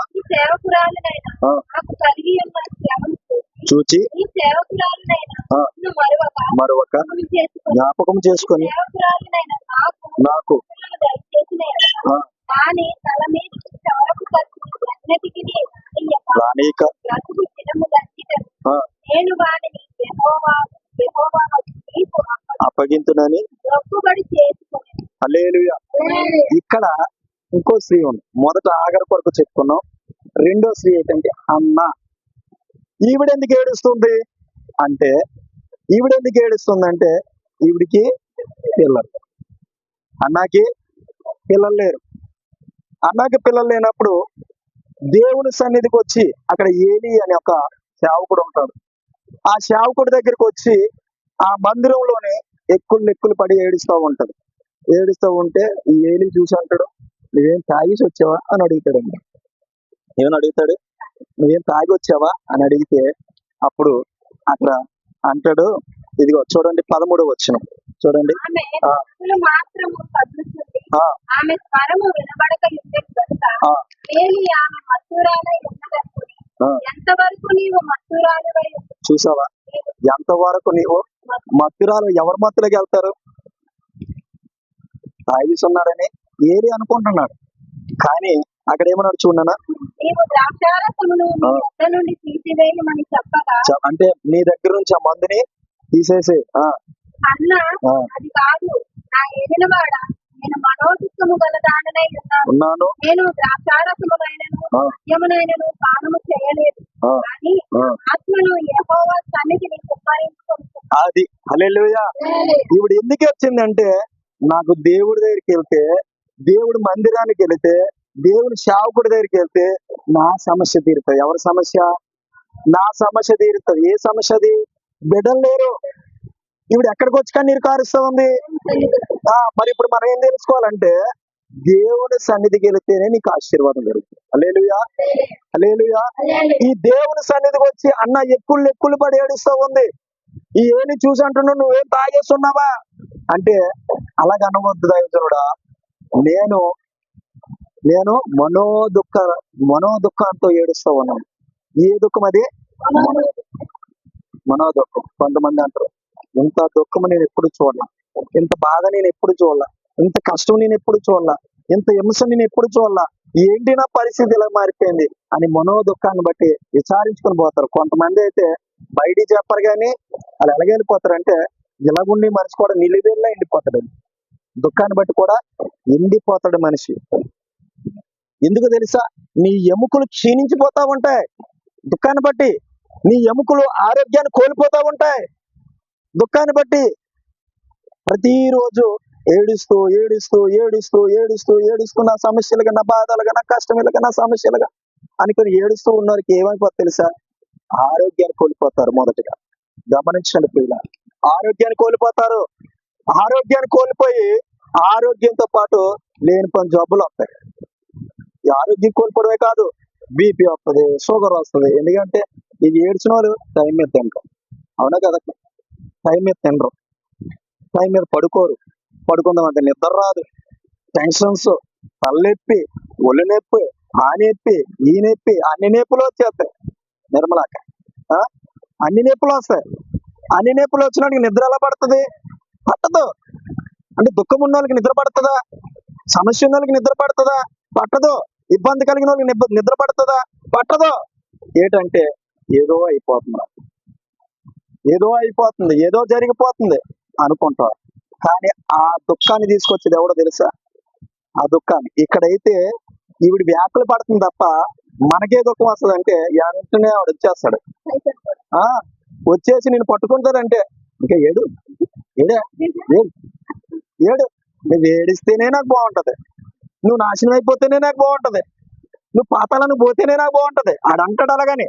చూచి మరొక జ్ఞాపకం చేసుకొని నాకు రానీక అప్పగింతునని. హల్లెలూయా. ఇక్కడ ఇంకో స్త్రీ ఉంది. మొదట ఆగర్ కొరకు చెప్పుకున్నాం. రెండో స్త్రీ ఏంటంటే అన్న. ఈవిడెందుకు ఏడుస్తుంది అంటే, ఈవిడికి పిల్లలు, అన్నకి పిల్లలు లేరు. అన్నకి పిల్లలు లేనప్పుడు దేవుని సన్నిధికి వచ్చి, అక్కడ ఏలి అనే ఒక సేవకుడు ఉంటాడు. ఆ సేవకుడి దగ్గరికి వచ్చి ఆ మందిరంలోనే ఎక్కులు పడి ఏడుస్తూ ఉంటే ఈ ఏలి చూసి అంటాడు, నువ్వేం తాగేసి వచ్చావా అని అడుగుతాడు. ఏమని అడుగుతాడు? నువ్వేం తాగి వచ్చావా అని అడిగితే అప్పుడు అక్కడ అంటాడు, ఇదిగో చూడండి 13వ వచనం చూడండి. ఏలి ఆమె మత్తురాలై ఉన్నదనుకుని, ఆ, ఎంతవరకు నీవు మత్తురాలివై చూసావా ఎంతవరకు నీవు మత్తురాలు ఎవరి మత్తులోకి వెళ్తారు? తాగిస్తున్నాడని ఏరి అనుకుంటున్నాడు, కానీ అక్కడ ఏమన్నాడు చూడనా? నీవు ద్రాక్షారసమును నీ ఆ. వద్ద నుండి తీసివేయమని చెప్పగా, అంటే నీ దగ్గర నుంచి ఆ మందుని తీసేసి అన్న ఆ. అది కాదు నా ఏలినవాడ, నేను మనోదుఃఖము గలదాననై ఉన్నాను. నేను ద్రాక్షారసమునైనను ఆ. మద్యమునైనను పానము చేయలేదు, ఆ. కానీ ఆ. ఆత్మను యెహోవా సన్నిధిని కుమ్మరించుకొనుచున్నాను. అది హల్లెలూయా. ఇప్పుడు ఎందుకు వచ్చిందంటే, నాకు దేవుడి దగ్గరికి వెళ్తే, దేవుడి మందిరానికి వెళితే, దేవుడి సేవకుడి దగ్గరికి వెళ్తే నా సమస్య తీరుతుంది. ఎవరి సమస్య? నా సమస్య తీరుతుంది. ఏ సమస్య అది? బిడ్డలు లేరు. ఇప్పుడు ఎక్కడికి వచ్చి కన్నీరు కారుస్తా ఉంది? మరి ఇప్పుడు మనం ఏం తెలుసుకోవాలంటే, దేవుని సన్నిధికి వెళితేనే నీకు ఆశీర్వాదం జరుగుతుంది. హల్లెలూయా, హల్లెలూయా. ఈ దేవుని సన్నిధికి వచ్చి అన్న ఎక్కులు పడి ఏడుస్తా ఉంది, ఈ ఏని చూసి అంటున్నావు నువ్వేం తాగేస్తున్నావా అంటే, అలాగ అనవద్దు దైవజనుడా. నేను మనోదుఖంతో ఏడుస్తా ఉన్నాను. ఏ దుఃఖం అది? మనోదుఖం. కొంతమంది అంటారు, ఇంత దుఃఖం నేను ఎప్పుడు చూడలా, ఇంత బాధ నేను ఎప్పుడు చూడలా, ఇంత కష్టం నేను ఎప్పుడు చూడలా, ఇంత హింస నేను ఎప్పుడు చూడలా, ఏంటి నా పరిస్థితి ఇలా మారిపోయింది అని మనోదుఖాన్ని బట్టి విచారించుకొని పోతారు. కొంతమంది అయితే బయటికి చెప్పరు, కానీ వాళ్ళు ఎలాగెళ్ళిపోతారంటే, ఇలాగుండి మనిషి కూడా నిలివేళ్ళ ఎండిపోతాడు. దుఃఖాన్ని బట్టి కూడా ఎండిపోతాడు మనిషి. ఎందుకు తెలుసా? నీ ఎముకలు క్షీణించిపోతా ఉంటాయి దుఃఖాన్ని బట్టి. నీ ఎముకలు ఆరోగ్యాన్ని కోల్పోతా ఉంటాయి దుఃఖాన్ని బట్టి. ప్రతిరోజు ఏడుస్తూ నా సమస్యలుగా, నా బాధలుగా, నా కష్టములుగా, నా సమస్యలుగా అనుకుని ఏడుస్తూ ఉన్నవారికి ఏమైపోతుంది తెలుసా? ఆరోగ్యాన్ని కోల్పోతారు. మొదటిగా గమనించండి పిల్ల, ఆరోగ్యాన్ని కోల్పోతారు. ఆరోగ్యాన్ని కోల్పోయి ఆరోగ్యంతో పాటు లేని పని జబ్బులు వస్తాయి. ఈ ఆరోగ్యం కోల్పోవడమే కాదు, బీపీ వస్తుంది, షుగర్ వస్తుంది. ఎందుకంటే ఇది ఏడ్చిన వాళ్ళు టైం మీద తినరు. అవునా కదా? టైం మీద తినరు, టైం మీద పడుకుందామంటే నిద్ర రాదు. టెన్షన్స్, తలనొప్పి, ఒళ్ళు నొప్పి, ఆ నొప్పి, ఈ నొప్పి, అన్ని నొప్పులు వచ్చేస్తాయి. నిర్మలాక అన్ని నొప్పులు వస్తాయి. అన్ని నొప్పులు వచ్చినాడికి నిద్ర ఎలా పడుతుంది? పట్టదు. అంటే దుఃఖం ఉన్న వాళ్ళకి నిద్ర పడుతుందా? సమస్య ఉన్న వాళ్ళకి నిద్ర పడుతుందా? పట్టదు. ఇబ్బంది కలిగిన వాళ్ళకి నిద్ర పడుతుందా? పట్టదు. ఏంటంటే ఏదో అయిపోతుంది, ఏదో జరిగిపోతుంది అనుకుంటారు. కానీ ఆ దుఃఖాన్ని తీసుకొచ్చేది ఎవడో తెలుసా? ఆ దుఃఖాన్ని ఇక్కడైతే ఈవిడ వ్యాకులు పడుతుంది తప్ప మనకే దుఃఖం వస్తుంది అంటే వెంటనే ఆవిడ వచ్చేస్తాడు. వచ్చేసి నేను పట్టుకుంటాడంటే ఇంకా ఏడు నువ్వు ఏడిస్తేనే నాకు బాగుంటది, నువ్వు నాశనం అయిపోతేనే నాకు బాగుంటది, నువ్వు పాతాలను పోతేనే నాకు బాగుంటది ఆడంటాడు. అలాగని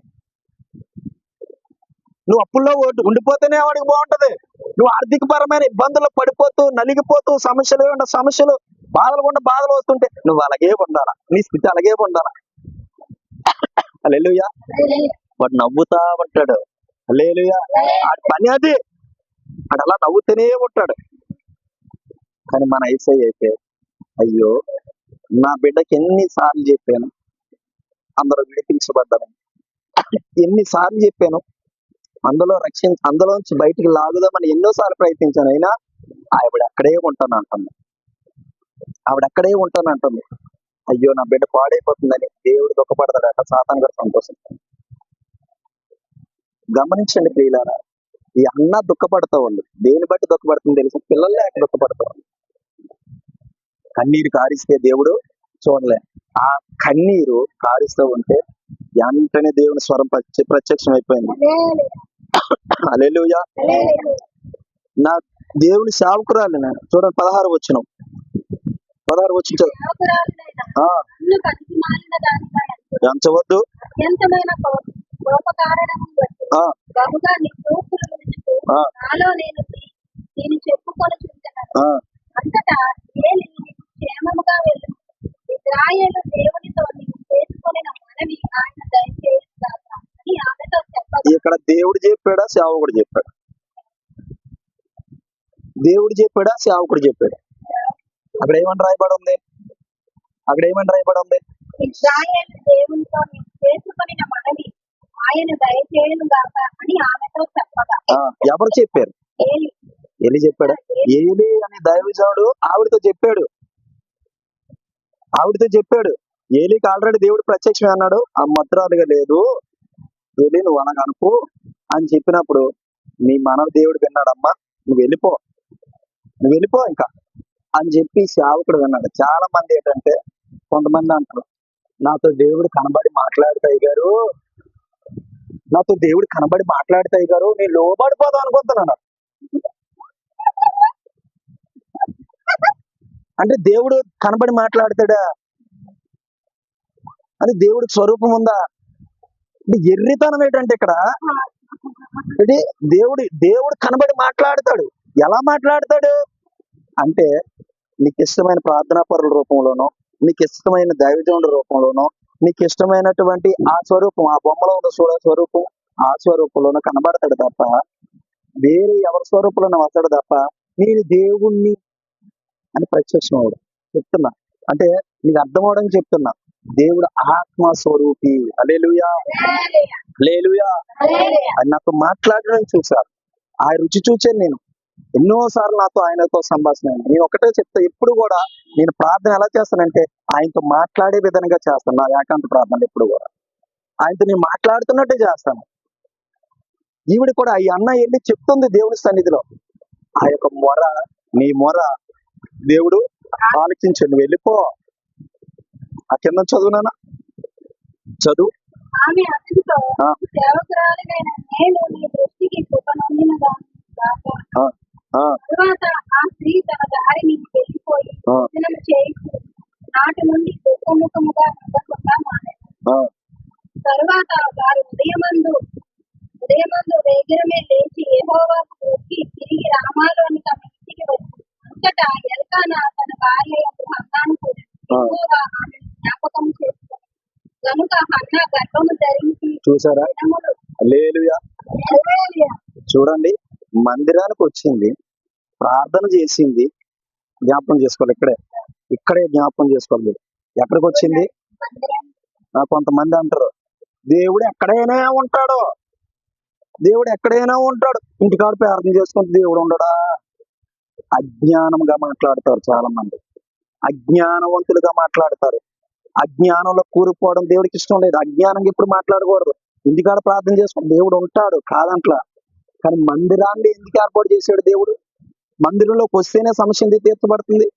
నువ్వు అప్పుల్లో ఉండిపోతేనే వాడికి బాగుంటది. నువ్వు ఆర్థిక పరమైన ఇబ్బందుల్లో పడిపోతూ నలిగిపోతూ సమస్యలు బాధలు వస్తుంటే నువ్వు అలాగే ఉండాలా, నీ స్థితి అలాగే ఉండాలా. హల్లెలూయా. వాడు నవ్వుతా ఉంటాడు. హల్లెలూయా. ఆడి పని అది, ఆడు అలా నవ్వుతూనే ఉంటాడు. కానీ మన యేసయ్య అయితే, అయ్యో నా బిడ్డకి ఎన్నిసార్లు చెప్పాను అందరూ విడిపించబడ్డాను, ఎన్నిసార్లు చెప్పాను అందులోంచి బయటికి లాగుదామని ఎన్నోసార్లు ప్రయత్నించాను, అయినా ఆవిడ అక్కడే ఉంటానంటుంది. అయ్యో నా బిడ్డ పాడైపోతుందని దేవుడు దుఃఖపడతాడట, సాతాను గారు సంతోషిస్తాడు. గమనించండి ప్రియులారా, ఈ అన్న దుఃఖపడతా ఉంది. దేని బట్టి దుఃఖపడుతుంది తెలుసు? పిల్లలు లేక దుఃఖపడతా ఉంది. కన్నీరు కారిస్తే దేవుడు చూడలే. ఆ కన్నీరు కారిస్తూ ఉంటే వెంటనే దేవుని స్వరం ప్రత్యక్షం అయిపోయింది. హల్లెలూయా. నా దేవుని సేవకురాలు చూడండి 16 వచనం ఎంచవద్దు అంతటా ఏలి క్షేమముగా వెళ్ళు, ఇశ్రాయేలు దేవునితో నీవు చేసుకొనిన మనవి ఆయన దయచేయుగాక అని ఆమెతో చెప్పగా. ఇక్కడ దేవుడు చెప్పాడా సేవకుడు చెప్పాడు? దేవుడు చెప్పాడా సేవకుడు చెప్పాడు? అక్కడ ఏమని రాయబడి ఉంది? ఇశ్రాయేలు దేవునితో నీవు చేసుకొనిన మనవి ఆయన దయచేయును గాక అని ఆమెతో చెప్పగా ఎవరు చెప్పారు? ఏలి ఎలి చెప్పాడు. ఏలి అనే దైవజనుడు ఆవిడతో చెప్పాడు. ఏలికి ఆల్రెడీ దేవుడు ప్రత్యక్షమే అన్నాడు, ఆ మద్రాలుగా లేదు ఏలి నువ్వు అనగనుకు అని చెప్పినప్పుడు నీ మనవి దేవుడు విన్నాడమ్మా, నువ్వు వెళ్ళిపో ఇంకా అని చెప్పి సేవకుడు విన్నాడు. చాలా మంది ఏంటంటే కొంతమంది అంటారు, నాతో దేవుడు కనబడి మాట్లాడతాయి గారు నేను లోబడిపోదాం అనుకుంటున్నాను. అంటే దేవుడు కనబడి మాట్లాడతాడా? అని దేవుడికి స్వరూపం ఉందా? అంటే ఎర్రితనం ఏంటంటే ఇక్కడ ఇది దేవుడు కనబడి మాట్లాడతాడు. ఎలా మాట్లాడతాడు అంటే నీకు ఇష్టమైన ప్రార్థనా పరుల రూపంలోనో, నీకు ఇష్టమైన దైవజనుడి రూపంలోనో, నీకు ఇష్టమైనటువంటి ఆ స్వరూపం, ఆ బొమ్మలో ఉన్న స్వరూపం, ఆ స్వరూపంలోనో కనబడతాడు తప్ప వేరే ఎవరి స్వరూపంలో వస్తాడు తప్ప నేను దేవుణ్ణి అని ప్రత్యక్షం అవడు. చెప్తున్నా అంటే నీకు అర్థం అవడానికి చెప్తున్నా. దేవుడు ఆత్మ స్వరూపి. హల్లెలూయా హల్లెలూయా. ఆయన నాతో మాట్లాడడం చూశారు, ఆ రుచి చూచాను. నేను ఎన్నోసార్లు ఆయనతో సంభాషణ అయింది. నేను ఒకటే చెప్తా, ఎప్పుడు కూడా నేను ప్రార్థన ఎలా చేస్తానంటే ఆయనతో మాట్లాడే విధంగా చేస్తాను. నా ఏకాంత ప్రార్థన ఎప్పుడు కూడా ఆయనతో నేను మాట్లాడుతున్నట్టే చేస్తాను. ఈవిడ కూడా ఈ అన్న వెళ్ళి చెప్తుంది దేవుని సన్నిధిలో, ఆ యొక్క నీ మొర దేవుడు ఆలోచించండి, వెళ్ళిపో. ఆ కింద చదువునా చదువు. ఆమె అతనితో సేవకురాలినైన నేను నీ దృష్టికి కృప నొందిన గాక. తరువాత ఆ స్త్రీ తన దారిని వెళ్ళిపోయి భోజనం చేయించు నాటి నుండి దుఃఖముఖముగా ఉండకుండా మానేది. తరువాత వారు ఉదయమందు వేగిరమే లేచి యెహోవాకు దూకి తిరిగి రామాలోని తమ ఇంటికి వచ్చి అంతటా ఎల్కానా తన భార్య హన్నాను కూడా యెహోవా ఆమెను జ్ఞాపకం చేసుకుని కనుక హన్నా గర్భము ధరించి చూసారా? హల్లెలూయా. చూడండి, మందిరానికి వచ్చింది, ప్రార్థన చేసింది, జ్ఞాపకం చేసుకోవాలి. ఇక్కడే జ్ఞాపకం చేసుకోవాలి. ఎక్కడికి వచ్చింది? కొంతమంది అంటారు దేవుడు ఎక్కడైనా ఉంటాడు, ఇంటికాడ ప్రార్థన చేసుకుంటే దేవుడు ఉండడా? అజ్ఞానంగా మాట్లాడతారు చాలా మంది, అజ్ఞానవంతులుగా మాట్లాడతారు. అజ్ఞానంలో కూరుకుపోవడం దేవుడికి ఇష్టం లేదు. అజ్ఞానంగా ఎప్పుడు మాట్లాడకూడదు. ఇంటికాడ ప్రార్థన చేసుకుంటే దేవుడు ఉంటాడు కాదంట్లా. కానీ మందిరాన్ని ఎందుకు ఏర్పాటు చేశాడు దేవుడు? మందిరంలోకి వస్తేనే సమస్య ఎందుకు తీర్చబడుతుంది?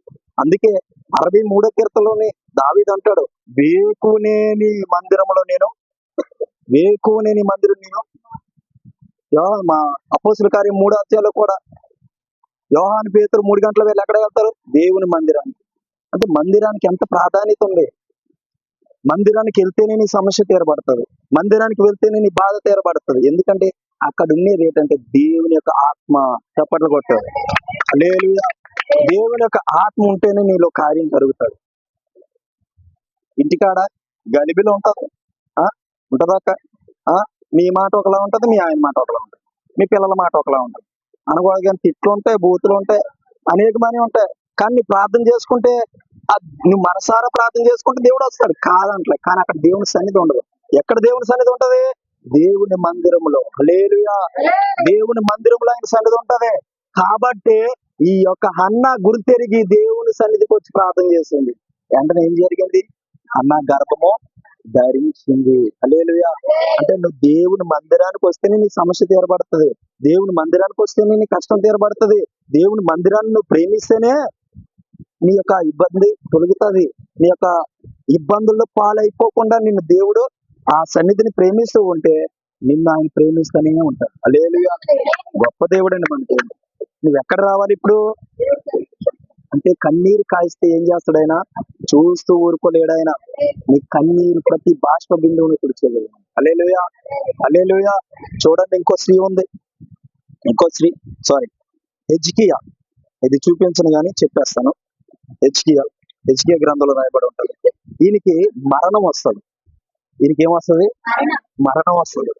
అందుకే 63వ కీర్తనలోని దావీదు అంటాడు, వేకునేని మందిరంలో నేను మా అపోస్తుల కార్యం 3వ అధ్యాయంలో కూడా యోహాను పేతురు 3 గంటల వేళ ఎక్కడ వెళ్తారు? దేవుని మందిరానికి. అంటే మందిరానికి ఎంత ప్రాధాన్యత ఉంది. మందిరానికి వెళ్తేనే నీ సమస్య తీరబడుతుంది, మందిరానికి వెళ్తేనే నీ బాధ తీరబడుతుంది. ఎందుకంటే అక్కడ ఉండేది ఏంటంటే దేవుని యొక్క ఆత్మ. చప్పట్లు కొట్టారు. హల్లెలూయా. దేవుని యొక్క ఆత్మ ఉంటేనే నీలో కార్యం జరుగుతుంది. ఇంటికాడ గలిబిలో ఉంటుందాక నీ మాట ఒకలా ఉంటుంది, మీ ఆయన మాట ఒకలా ఉంటుంది, మీ పిల్లల మాట ఒకలా ఉంటుంది. అనగా తిట్లు ఉంటాయి, బూతులు ఉంటాయి, అనేకమని ఉంటాయి. కానీ నీ ప్రార్థన చేసుకుంటే, నువ్వు మనసారా ప్రార్థన చేసుకుంటే దేవుడు వస్తాడు కాదంటలే. కానీ అక్కడ దేవుని సన్నిధి ఉండదు. ఎక్కడ దేవుని సన్నిధి ఉంటది? దేవుని మందిరములో. హల్లెలూయా. దేవుని మందిరంలో ఆయన సన్నిధి ఉంటది. కాబట్టి ఈ యొక్క హన్నా గుర్తెరిగి దేవుని సన్నిధికి వచ్చి ప్రార్థన చేసింది. వెంటనే ఏం జరిగింది? హన్నా గర్భము ధరించింది. హల్లెలూయా. అంటే నువ్వు దేవుని మందిరానికి వస్తేనే నీ సమస్య తీరబడుతుంది, దేవుని మందిరానికి వస్తేనే నీ కష్టం తీరబడుతుంది, దేవుని మందిరాన్ని నువ్వు ప్రేమిస్తేనే నీ యొక్క ఇబ్బంది తొలగుతుంది. నీ యొక్క ఇబ్బందుల్లో పాలైపోకుండా నిన్ను దేవుడు ఆ సన్నిధిని ప్రేమిస్తూ ఉంటే నిన్ను ఆయన ప్రేమిస్తూనే ఉంటాడు. హల్లెలూయా. గొప్ప దేవుడండి మనకి. నువ్వు ఎక్కడ రావాలి ఇప్పుడు అంటే కన్నీరు కాయిస్తే ఏం చేస్తాడైనా? చూస్తూ ఊరుకోలేడాయన. నీ కన్నీరు ప్రతి బాష్ప బిందువుని తుడిచేయగలడు. హల్లెలూయా హల్లెలూయా. చూడండి, ఇంకో స్త్రీ హెజ్కియా. ఇది చూపించను కానీ చెప్పేస్తాను. హెజ్కియా గ్రంథంలో రాయబడి ఉంటుంది. ఈయనకి మరణం వస్తుంది. ఈయనకేమొస్తుంది? మరణం వస్తుంది.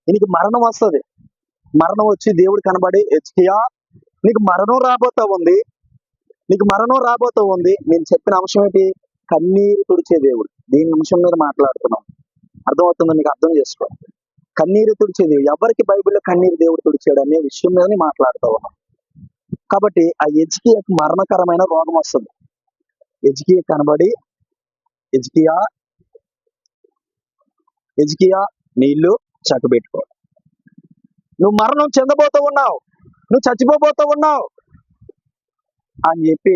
ఈయనకి మరణం వస్తుంది. మరణం వచ్చి దేవుడు కనబడి, హెజ్కియా నీకు మరణం రాబోతా ఉంది. నేను చెప్పిన అంశం ఏంటి? కన్నీరు తుడిచే దేవుడు. దీని నిమిషం మీద మాట్లాడుతున్నాం, అర్థమవుతుందో మీకు? అర్థం చేసుకో. కన్నీరు తుడిచే దేవుడు. ఎవరికి బైబిల్లో కన్నీరు దేవుడు తుడిచాడు అనే విషయం మీద మాట్లాడుతూ ఉన్నాం. కాబట్టి ఆ ఎజ్కియాకు మరణకరమైన రోగం వస్తుంది. ఎజ్కియా కనబడి, ఎజ్కియా ఎజ్కియా నీళ్లు చక్కబెట్టుకో, నువ్వు మరణం చెందబోతూ ఉన్నావు, నువ్వు చచ్చిపోబోతూ ఉన్నావు అని చెప్పి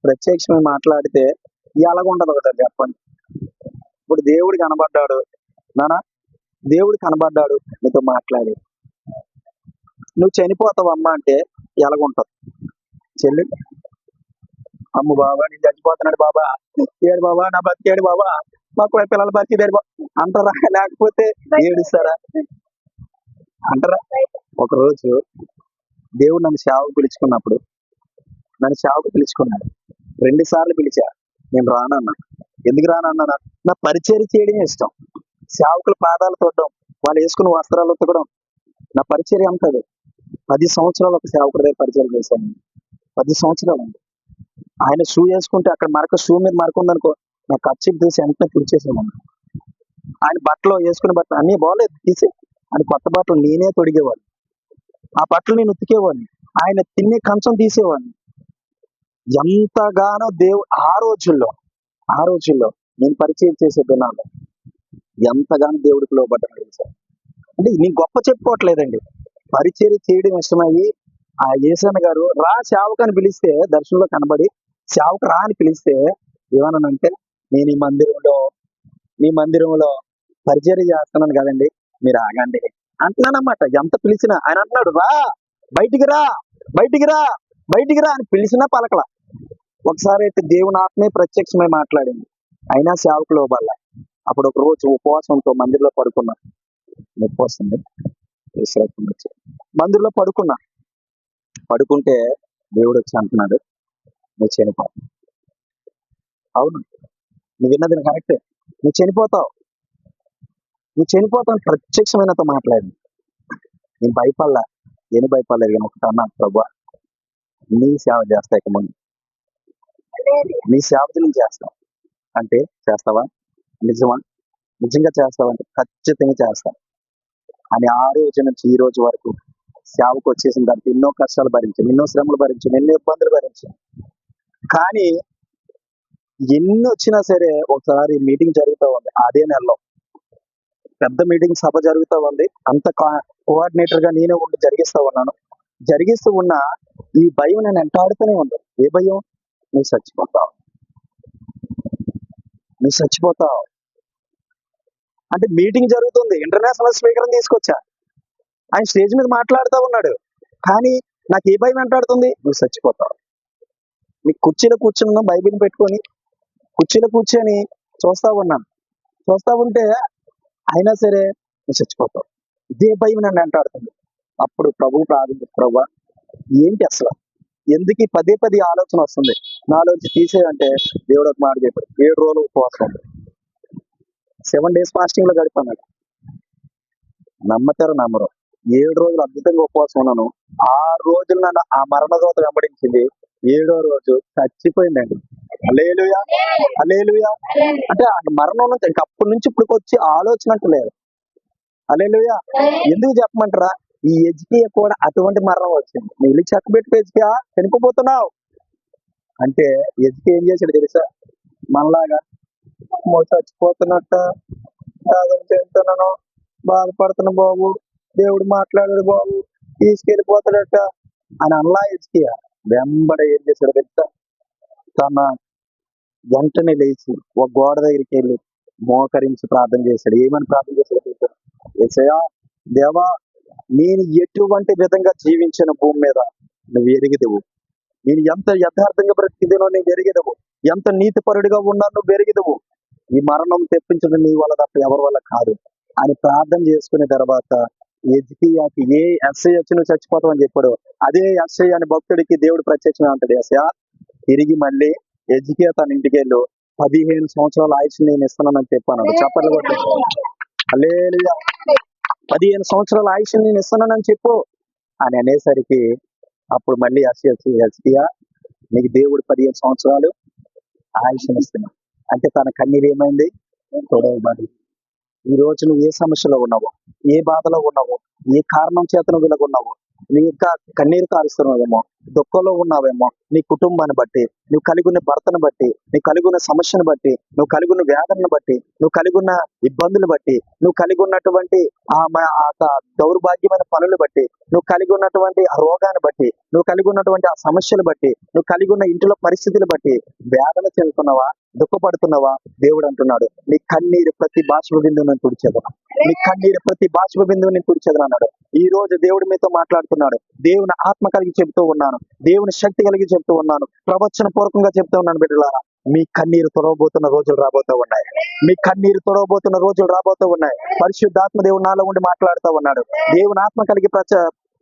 ప్రత్యక్షమే మాట్లాడితే ఎలాగుండదు కదా చెప్పండి. ఇప్పుడు దేవుడు కనబడ్డాడు నానా, దేవుడు కనబడ్డాడు, నీతో మాట్లాడి నువ్వు చనిపోతావమ్మా అంటే ఎలాగుంటది చెల్లి? అమ్మ బాబా నేను చచ్చిపోతున్నాడు బాబా, ఏడు బాబా నా బతికేడు బాబా, మాకు పిల్లలు బతికేడు బాబా అంటారా? లేకపోతే ఏడుస్తారా? అంటారా? ఒకరోజు దేవుడు నన్ను సేవకు పిలుచుకున్నప్పుడు, నన్ను సేవకు పిలుచుకున్నాడు. 2 సార్లు పిలిచా, నేను రానన్నా. ఎందుకు రానన్నా? నా పరిచర్య చేయడం ఇష్టం. సేవకుల పాదాలు తొట్టడం, వాళ్ళు వేసుకున్న వస్త్రాలు ఉతకడం నా పరిచర్య అంటది. 10 సంవత్సరాలు ఒక సేవకుడి దగ్గర పరిచయం చేశాను. 10 సంవత్సరాలు. ఆయన షూ వేసుకుంటే అక్కడ మరక, షూ మీద మరక ఉందనుకో, నా ఖర్చుకి తీసి వెంటనే తుడిచేసాను. ఆయన బట్టలు వేసుకునే బట్టలు అన్నీ బాగలేదు తీసి, ఆయన కొత్త బట్టలు నేనే తొడిగేవాడిని, ఆ బట్టలు నేను ఉతికేవాడిని, ఆయన తినే కంచం తీసేవాడిని. ఎంతగానో ఆ రోజుల్లో నేను పరిచయం చేసే దినాల్లో ఎంతగానో దేవుడికి లోబడ్డాను తెలుసా. అంటే నేను గొప్ప చెప్పుకోవట్లేదండి, పరిచర్య చేయడం ఇష్టమయ్యి ఆ యేసన్న గారు రా సేవకని పిలిస్తే, దర్శనంలో కనబడి సేవకు రా అని పిలిస్తే ఏమన్నానంటే, నేను మీ మందిరంలో పరిచర్య చేస్తున్నాను కదండి, మీరు ఆగండి అంటున్నానమాట. ఎంత పిలిచినా ఆయన అంటున్నాడు, రా బయటికి రా బయటికి రా బయటికి రా అని పిలిచినా పలకల. ఒకసారి అయితే దేవుని ఆత్మే ప్రత్యక్షమై మాట్లాడింది, అయినా సేవకులు లోబల్ల. అప్పుడు ఒక రోజు ఉపవాసంతో మందిరంలో పడుకున్నా, నొప్పి వస్తుంది, మందిరంలో పడుకుంటే దేవుడు వచ్చి అంటున్నాడు, నువ్వు చనిపోతావు. అవును, నువ్వు విన్నది కరెక్టే, నువ్వు చనిపోతావు ప్రత్యక్షమైనతో మాట్లాడింది. నేను భయపడలేదు కానీ ఒకటి అన్నా, ప్రభా నీ సేవ చేస్తా, ఇక ముందు నీ సేవ నేను చేస్తా అంటే చేస్తావా? నిజంగా చేస్తావా అంటే ఖచ్చితంగా చేస్తా అని ఆ రోజు నుంచి ఈ రోజు వరకు సేవకు వచ్చేసిన దానికి ఎన్నో కష్టాలు భరించాను, ఎన్నో శ్రమలు భరించాను, ఎన్నో ఇబ్బందులు భరించాను. కానీ ఎన్ని వచ్చినా సరే ఒకసారి మీటింగ్ జరుగుతూ ఉంది, అదే నెలలో పెద్ద మీటింగ్ సభ జరుగుతూ ఉంది, అంత కోఆర్డినేటర్ గా నేనే ఉండి జరిగిస్తూ ఉన్నా ఈ భయం నేను వెంటాడుతూనే ఉంది. ఏ భయం? నువ్వు చచ్చిపోతావు అంటే మీటింగ్ జరుగుతుంది, ఇంటర్నేషనల్ స్పీకర్ తీసుకొచ్చా, ఆయన స్టేజ్ మీద మాట్లాడుతూ ఉన్నాడు, కానీ నాకు ఏ భయం వెంటాడుతుంది? నువ్వు చచ్చిపోతావు. నీ కుర్చీలో కూర్చున్నా, బైబిల్ పెట్టుకొని కుర్చీలో కూర్చొని చూస్తా ఉంటే అయినా సరే నువ్వు చచ్చిపోతావు, ఇదే భయం నన్ను వెంటాడుతుంది. అప్పుడు ప్రభువు ప్రార్థించు, ప్రభు ఏంటి అసలు ఎందుకు ఈ పదే ఆలోచన వస్తుంది నాలోంచి తీసేయంటే, దేవుడు ఒక మాట చెప్పాడు, 7 రోజులు ఉపవాసం, 7 days ఫాస్టింగ్ లో గడిపాను. నమ్మతారు నమ్మరు, 7 రోజులు అద్భుతంగా ఉపవాసం ఉన్నాను. 6 రోజులు నన్ను ఆ మరణదోత వెంబడించింది, 7వ రోజు చచ్చిపోయిందండి. హల్లెలూయా హల్లెలూయా. అంటే ఆ మరణం నుంచి ఇంకా అప్పటి నుంచి ఇప్పుడు వచ్చి ఆలోచన అంటూ లేదు. హల్లెలూయా. ఎందుకు చెప్పమంటారా? ఈ ఎజ్కియా కూడా అటువంటి మరణం వచ్చింది. నీ ఇల్లు చక్కబెట్టుకో ఎజ్కియా, చనిపోతున్నావు అంటే ఎజ్కియా ఏం చేశాడు తెలుసా? మనలాగా చచ్చిపోతున్నట్ట, చెప్తున్నాను, బాధపడుతున్నా బాబు, దేవుడు మాట్లాడాడు బాబు, తీసుకెళ్ళిపోతాడట అని అల్లా ఎజ్కియా వెంబడ ఏం చేశాడు తెలుసా? తన వెంటనే లేచి ఒక గోడ దగ్గరికి వెళ్ళి మోకరించి ప్రార్థన చేశాడు. ఏమని ప్రార్థన చేశాడు తెలుసా? యేసయ్యా, దేవా, నేను ఎటువంటి విధంగా జీవించిన భూమి మీద నువ్వు ఎరిగిదవు, నేను ఎంత యథార్థంగా బ్రతికిదేనో నువ్వు ఎరిగిదవు, ఎంత నీతిపరుడిగా ఉన్నా నువ్వు ఎరిగిదవు, ఈ మరణం తెప్పించడం నీ వల్ల తప్ప ఎవరి వల్ల కాదు అని ప్రార్థన చేసుకునే తర్వాత ఎజ్కియాకి ఏ ఎస్ఐ వచ్చి నువ్వు చచ్చిపోతావు అని చెప్పాడు, అదే ఎస్ఐ అని భక్తుడికి దేవుడు ప్రత్యక్షంగా అంటాడు, యేసయ్యా తిరిగి మళ్ళీ ఎజ్కియా తన ఇంటికి వెళ్ళు, 15 సంవత్సరాల ఆయుష్ నేను ఇస్తున్నానని చెప్పాను. చప్పట్లు కొట్టు. హల్లెలూయా. 15 సంవత్సరాల ఆయుష్ నేను ఇస్తున్నానని చెప్పు అని అనేసరికి అప్పుడు మళ్ళీ ఎజ్కియా, నీకు దేవుడు 15 సంవత్సరాలు ఆయుష్ ఇస్తున్నాడు, అంటే తన కన్నీరు ఏమైంది? తొడవబడి. ఈ రోజు నువ్వు ఏ సమస్యలో ఉన్నావో, ఏ బాధలో ఉన్నావో, ఏ కారణం చేత నువ్వు ఇలాగున్నావో, నువ్వు ఇంకా కన్నీరు కారుస్తున్నావేమో, దుఃఖంలో ఉన్నావేమో, నీ కుటుంబాన్ని బట్టి, నువ్వు కలిగి ఉన్న భర్తను బట్టి, నువ్వు కలిగి ఉన్న సమస్యను బట్టి, నువ్వు కలిగి ఉన్న వేదనను బట్టి, నువ్వు కలిగి ఉన్న ఇబ్బందులు బట్టి, నువ్వు కలిగి ఉన్నటువంటి ఆ దౌర్భాగ్యమైన పనులు బట్టి, నువ్వు కలిగి ఉన్నటువంటి ఆ రోగాన్ని బట్టి, నువ్వు కలిగి ఉన్నటువంటి ఆ సమస్యలు బట్టి, నువ్వు కలిగి ఉన్న ఇంటిలో పరిస్థితులు బట్టి వేదన చెందుతున్నావా, దుఃఖపడుతున్నావా? దేవుడు అంటున్నాడు, నీ కన్నీరు ప్రతి బాష్ప బిందువు నేను తుడిచేదను, నీ కన్నీరు ప్రతి బాష్ప బిందువు నేను తుడిచేదను అన్నాడు. ఈ రోజు దేవుడి మీతో మాట్లాడుతున్నాడు. దేవుని ఆత్మ కలిగి చెబుతూ ఉన్నాను, దేవుని శక్తి కలిగి చెబుతూ ఉన్నాను, ప్రవచన పూర్వకంగా చెప్తూ ఉన్నాను. బిడ్డలారా, మీ కన్నీరు తొడవబోతున్న రోజులు రాబోతూ ఉన్నాయి. మీ కన్నీరు తొడవబోతున్న రోజులు రాబోతూ ఉన్నాయి. పరిశుద్ధాత్మ దేవుడు నాలో ఉండి మాట్లాడుతూ ఉన్నాడు. దేవుని ఆత్మ కలిగి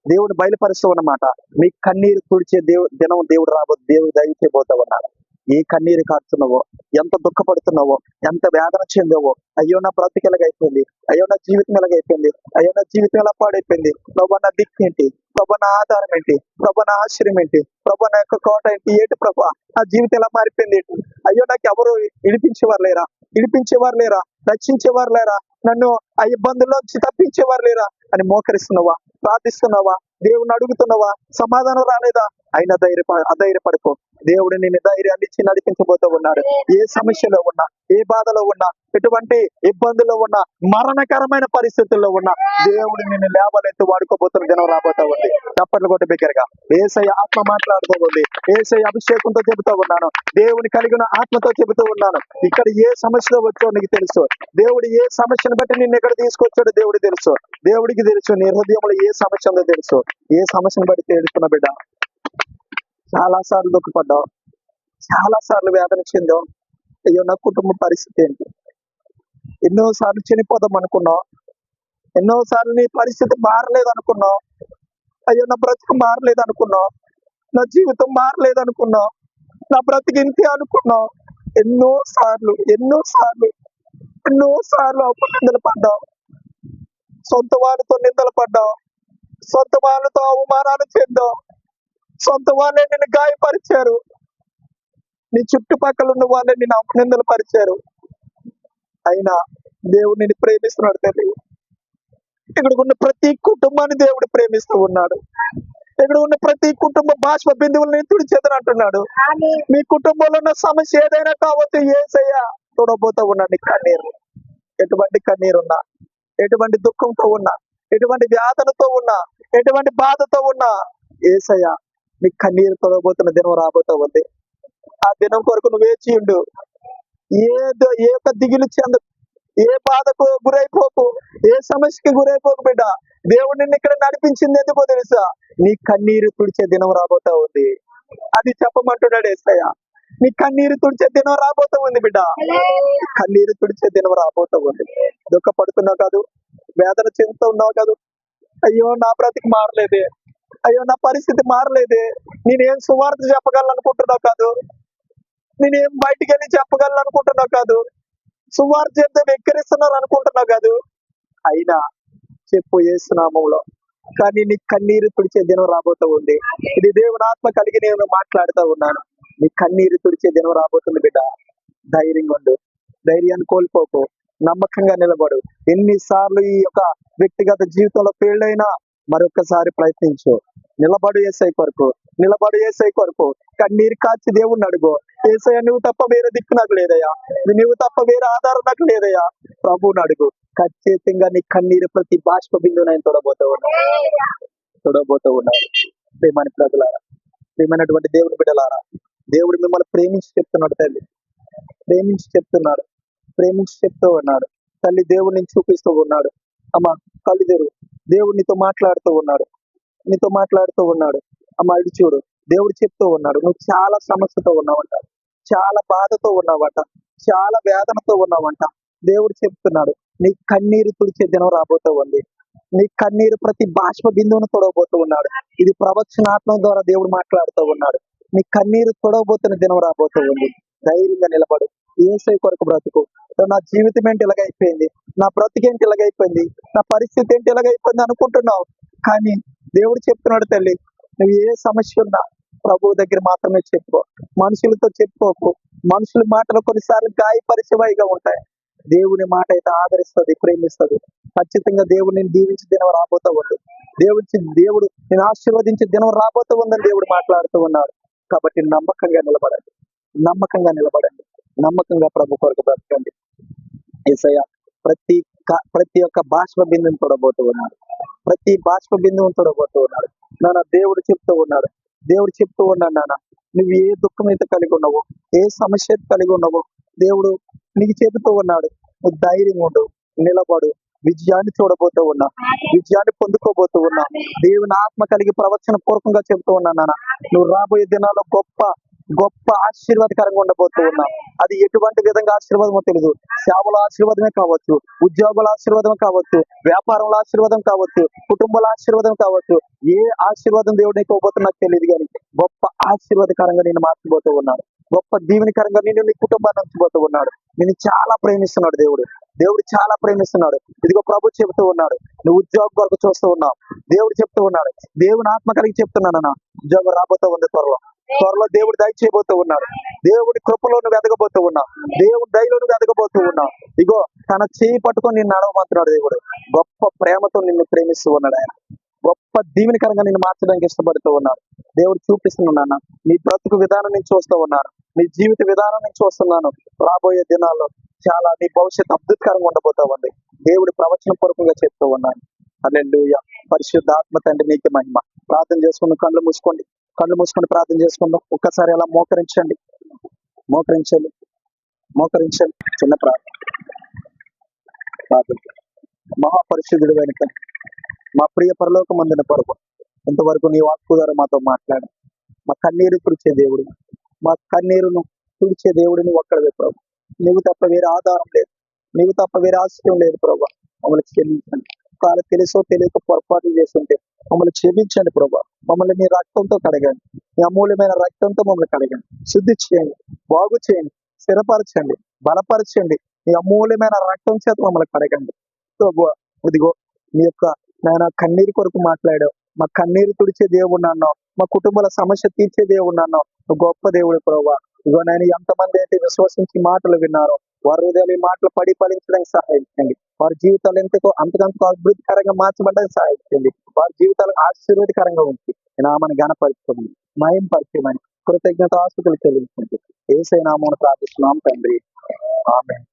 దేవుడు బయలుపరుస్తూ ఉన్నమాట. మీ కన్నీరు తుడిచే దినం దేవుడు దయచేయబోతూ ఉన్నాడు. ఏ కన్నీరు కారుతున్నావో, ఎంత దుఃఖపడుతున్నావో, ఎంత వేదన చెందావో, అయ్యో నా బ్రతికి ఎలాగైపోయింది, అయ్యో నా జీవితం ఎలాగైపోయింది, అయ్యో నా జీవితం ఎలా పాడైపోయింది, ప్రభు నా దిక్కు ఏంటి, ప్రభు నా ఆధారం ఏంటి, ప్రభు నా ఆశ్రయం ఏంటి, ప్రభు నా యొక్క కోట ఏంటి, ఏంటి ప్రభు నా జీవితం ఎలా మారిపోయింది ఏంటి, అయ్యో నాకు ఎవరు విడిపించేవారు లేరా, రక్షించేవారు లేరా, నన్ను ఆ ఇబ్బందుల్లోంచి తప్పించేవారు లేరా అని మోకరిస్తున్నావా, ప్రార్థిస్తున్నావా, దేవుణ్ణి అడుగుతున్నావా, సమాధానం రాలేదా? అయినా అధైర్యపడుకో. దేవుడు నిన్ను ధైర్యాన్ని ఇచ్చి నడిపించబోతూ ఉన్నాడు. ఏ సమస్యలో ఉన్నా, ఏ బాధలో ఉన్నా, ఎటువంటి ఇబ్బందుల్లో ఉన్నా, మరణకరమైన పరిస్థితుల్లో ఉన్నా, దేవుడు నిన్ను లేవలెత్తి వాడుకోబోతున్న దినం రాబోతా ఉంది. తప్పట్లు కొట్టి బిగ్గరగా యేసయ్య ఆత్మ మాట్లాడుతూ ఉంది. యేసయ్య అభిషేకంతో చెబుతూ ఉన్నాను, దేవుని కలిగిన ఆత్మతో చెబుతూ ఉన్నాను. ఇక్కడ ఏ సమస్యలో వచ్చో నీకు తెలుసు. దేవుడు ఏ సమస్యను బట్టి నిన్ను ఎక్కడ తీసుకొచ్చాడో దేవుడు తెలుసు. దేవుడికి తెలుసు నీ హృదయంలో ఏ సమస్య ఉందో తెలుసు. ఏ సమస్యను బట్టి తేడుస్తున్న బిడ్డ, చాలా సార్లు దుఃఖపడ్డావు, చాలా సార్లు వేదన చెందావు. అయ్యో నా కుటుంబ పరిస్థితి ఏంటి, ఎన్నోసార్లు చనిపోదాం అనుకున్నావు, ఎన్నోసార్లు నీ పరిస్థితి మారలేదు అనుకున్నావు, అయ్యో నా బ్రతుకు మారలేదు అనుకున్నావు, నా జీవితం మారలేదు అనుకున్నావు, నా బ్రతికి ఇంతే అనుకున్నావు. ఎన్నోసార్లు అపనిందలు పడ్డావు, సొంత వాళ్ళతో నిందలు పడ్డావు, సొంత వాళ్ళతో అవమానాలు చెందావు, సొంత వాళ్ళే నిన్ను గాయపరిచారు, నీ చుట్టుపక్కల ఉన్న వాళ్ళే నిన్ను అపనిందలు పరిచారు. అయినా దేవుడు నిన్ను ప్రేమిస్తున్నాడు తల్లి. ఇక్కడ ఉన్న ప్రతి కుటుంబాన్ని దేవుడు ప్రేమిస్తూ ఉన్నాడు. ఇక్కడ ఉన్న ప్రతి కుటుంబ బాష్ప బిందువులను తుడిచేదని అంటున్నాడు. మీ కుటుంబంలో ఉన్న సమస్య ఏదైనా కావచ్చు, యేసయ్య చూడబోతూ ఉన్నాడు. నీ కన్నీరు, ఎటువంటి కన్నీరున్నా, ఎటువంటి దుఃఖంతో ఉన్నా, ఎటువంటి వ్యాధనతో ఉన్నా, ఎటువంటి బాధతో ఉన్నా, యేసయ్య నీ కన్నీరు తొడబోతున్న దినం రాబోతూ ఉంది. ఆ దినం కొరకు నువ్వు వేచి ఉండు. ఏ ఒక్క దిగులు చెంద, ఏ బాధకు గురైపోకు, ఏ సమస్యకి గురైపోకు బిడ్డ. దేవుడు నిన్ను ఇక్కడ నడిపించింది ఎందుకో తెలుసా? నీ కన్నీరు తుడిచే దినం రాబోతా ఉంది. అది చెప్పమంటున్నాడు యేసయ్య. నీ కన్నీరు తుడిచే దినం రాబోతా ఉంది బిడ్డ. కన్నీరు తుడిచే దినం రాబోతా ఉంది. దుఃఖపడుతున్నావు కాదు, వేదన చెందుతూ ఉన్నావు కాదు, అయ్యో నా బ్రతికి మారలేదే, అయ్యో నా పరిస్థితి మారలేదే, నేనేం సువార్త చెప్పగలను అనుకుంటున్నావు కాదు, నేనేం బయటికి వెళ్ళి చెప్పగలను అనుకుంటున్నావు కాదు, సువార్త చెప్తే వెక్కిరిస్తున్నారు అనుకుంటున్నావు కాదు. అయినా చెప్పు యేసు నామములో. కానీ నీ కన్నీరు తుడిచే దినం రాబోతూ ఉంది. ఇది దేవుని ఆత్మ కలిగి నేను మాట్లాడుతూ ఉన్నాను. నీ కన్నీరు తుడిచే దినం రాబోతుంది బిడ్డ. ధైర్యంగా ఉండు, ధైర్యాన్ని కోల్పోకు, నమ్మకంగా నిలబడు. ఎన్నిసార్లు ఈ యొక్క వ్యక్తిగత జీవితంలో ఫెయిల్ అయినా మరొకసారి ప్రయత్నించు. నిలబడు యేసయ్య కొరకు, కన్నీరు కాచి దేవుణ్ణి అడుగు. యేసయ్య నువ్వు తప్ప వేరే దిక్కు నాకు లేదయ్యా, నువ్వు తప్ప వేరే ఆధారం నాకు లేదయ్యా, ప్రభువుని అడుగు. ఖచ్చితంగా నీ కన్నీరు ప్రతి బాష్ప బిందువు నేను తొడబోతూ ఉన్నాడు. ప్రేమని ప్రజలారా, ప్రేమైనటువంటి దేవుని బిడ్డలారా, దేవుడు మిమ్మల్ని ప్రేమించి చెప్తున్నాడు. తల్లి ప్రేమించి చెప్తూ ఉన్నాడు. తల్లి దేవుడు నేను చూపిస్తూ ఉన్నాడు. అమ్మ కళ్ళు తెరువు, దేవుడు నీతో మాట్లాడుతూ ఉన్నాడు. అమ్మ ఇటు చూడు, దేవుడు చెప్తూ ఉన్నాడు, నువ్వు చాలా సమస్యతో ఉన్నావంట, చాలా బాధతో ఉన్నావంట, చాలా వేదనతో ఉన్నావంట. దేవుడు చెప్తున్నాడు, నీ కన్నీరు తుడిచే దినం రాబోతూ ఉంది. నీ కన్నీరు ప్రతి బాష్ప బిందువును తొడవబోతూ ఉన్నాడు. ఇది ప్రవచనాత్మ ద్వారా దేవుడు మాట్లాడుతూ ఉన్నాడు. నీ కన్నీరు తొడవబోతున్న దినం రాబోతూ ఉంది. ధైర్యంగా నిలబడు, యేసయ్య కొరకు బ్రతుకు. నా జీవితం ఏంటి ఇలాగైపోయింది, నా బ్రతికేంటి ఇలాగైపోయింది, నా పరిస్థితి ఏంటి ఇలాగైపోయింది అనుకుంటున్నావు. కానీ దేవుడు చెప్తున్నాడు, తల్లి నువ్వు ఏ సమస్య ఉన్నా ప్రభువు దగ్గర మాత్రమే చెప్పుకో, మనుషులతో చెప్పుకోకు, మనుషుల మాటలు కొన్నిసార్లు గాయపరిచేవిగా ఉంటాయి. దేవుని మాట అయితే ఆదరిస్తుంది, ప్రేమిస్తుంది. ఖచ్చితంగా దేవుడు నేను దీవించి దినం రాబోతూ ఉంది. దేవుడు నేను ఆశీర్వదించి దినం రాబోతూ ఉందని దేవుడు మాట్లాడుతూ ఉన్నాడు. కాబట్టి నమ్మకంగా నిలబడండి, నమ్మకంగా నిలబడండి, నమ్మకంగా ప్రభు కొరకు బ్రతకండి. యేసయ్య ప్రతి ఒక్క బాష్ప బిందువుని తొడబోతూ ఉన్నాడు, ప్రతి బాష్ప బిందువుని తొడబోతూ ఉన్నాడు. దేవుడు చెప్తూ ఉన్నాడు, నాన్న నువ్వు ఏ దుఃఖం అయితే కలిగి ఉన్నావో, ఏ సమస్య అయితే కలిగి ఉన్నావో దేవుడు నీకు చెబుతూ ఉన్నాడు. నువ్వు ధైర్యం ఉండు, నిలబడు, విజయాన్ని చూడబోతూ ఉన్నా, విజయాన్ని పొందుకోబోతూ ఉన్నా. దేవుని ఆత్మ కలిగి ప్రవచన పూర్వకంగా చెబుతూ ఉన్నా నాన్న, నువ్వు రాబోయే దినాల్లో గొప్ప గొప్ప ఆశీర్వాదకరంగా ఉండబోతూ ఉన్నా. అది ఎటువంటి విధంగా ఆశీర్వాదమో తెలియదు. సేవల ఆశీర్వాదమే కావచ్చు, ఉద్యోగుల ఆశీర్వాదం కావచ్చు, వ్యాపారంలో ఆశీర్వాదం కావచ్చు, కుటుంబాల ఆశీర్వాదం కావచ్చు. ఏ ఆశీర్వాదం దేవుడు నీకు ఇవ్వబోతున్నా నాకు తెలియదు, కానీ గొప్ప ఆశీర్వాదకరంగా నేను మార్చిపోతూ ఉన్నాడు. గొప్ప దీవెనకరంగా నేను నీ కుటుంబాన్ని ఉంచిపోతూ ఉన్నాడు. నేను చాలా ప్రేమిస్తున్నాడు దేవుడు చాలా ప్రేమిస్తున్నాడు. ఇదిగో ప్రభు చెబుతూ ఉన్నాడు, నువ్వు ఉద్యోగం కొరకు చూస్తూ ఉన్నావు. దేవుడు చెప్తూ ఉన్నాడు, దేవుని ఆత్మ కలిగి చెప్తున్నానన్నా, ఉద్యోగం రాబోతూ ఉంది త్వరలో దేవుడు దయ చేయబోతూ ఉన్నాడు. దేవుడి కృపలో నువ్వు ఎదగబోతూ ఉన్నావు, దేవుడి దయలో నువ్వు ఎదగబోతూ ఉన్నావు. ఇగో తన చేయి పట్టుకొని నిన్ను నడవమంటున్నాడు దేవుడు. గొప్ప ప్రేమతో నిన్ను ప్రేమిస్తూ ఉన్నాడు ఆయన. గొప్ప దీవెనకరంగా నిన్ను మార్చడానికి ఇష్టపడుతూ ఉన్నాడు. దేవుడు చూపిస్తున్నాను, నీ బ్రతుకు విధానం నేను చూస్తూ ఉన్నాను, నీ జీవిత విధానం నేను చూస్తున్నాను. రాబోయే దినాల్లో చాలా నీ భవిష్యత్తు అద్భుతకరంగా ఉండబోతా ఉంది. దేవుడి ప్రవచన పూర్వకంగా చెప్తూ ఉన్నాను. హల్లెలూయా. పరిశుద్ధ ఆత్మ తండ్రి నీకు మహిమ. ప్రార్థన చేసుకుని కళ్ళు మూసుకొని ప్రార్థన చేసుకుందాం. ఒక్కసారి అలా మోకరించండి. చిన్న ప్రార్థన. మహాపరిశుద్ధుడు వెనుక మా ప్రియ పరలోకమందున ప్రభు, ఇంతవరకు నీ వాక్కు ద్వారా మాతో మాట్లాడు. మా కన్నీరు తుడిచే దేవుడు, మా కన్నీరును తుడిచే దేవుడిని ఒక్కడవే ప్రభు. నీవు తప్ప వేరే ఆధారం లేదు, నీవు తప్ప వేరే ఆశ్రయం లేదు ప్రభు. మమ్మల్ని క్షమించండి. కాలు తెలుసో తెలియక పొరపాట్లు చేస్తుంటే మమ్మల్ని క్షమించండి ప్రభు. మమ్మల్ని నీ రక్తంతో కడగండి, నీ అమూల్యమైన రక్తంతో మమ్మల్ని కడగండి, శుద్ధి చేయండి, బాగు చేయండి, స్థిరపరచండి, బలపరచండి. నీ అమూల్యమైన రక్తం చేత మమ్మల్ని కడగండి ప్రభు. ఇదిగో నీ యొక్క నాయన కన్నీరు కొరకు మాట్లాడావు. మా కన్నీరు తుడిచే దేవుడు అన్నావు, మా కుటుంబాల సమస్య తీర్చే దేవుడు అన్నావు. గొప్ప దేవుడు ప్రభు. ఇగో నేను ఎంతమంది అయితే విశ్వసించి మాటలు విన్నారో వారి హృదయాలు ఈ మాటలు పడి ఫలించడానికి సహాయించండి. వారి జీవితాలు అంతకంతకు అభివృద్ధికరంగా మార్చబడడానికి సహాయించండి. వారి జీవితాలకు ఆశీర్వాదకరంగా ఉంచి నామని ఘనపరచుకోండి, మయం పరిచయమని కృతజ్ఞత ఆస్తులు చెల్లించండి. యేసయ్య నామమున ప్రార్థిస్తున్నాం తండ్రి, ఆమేన్.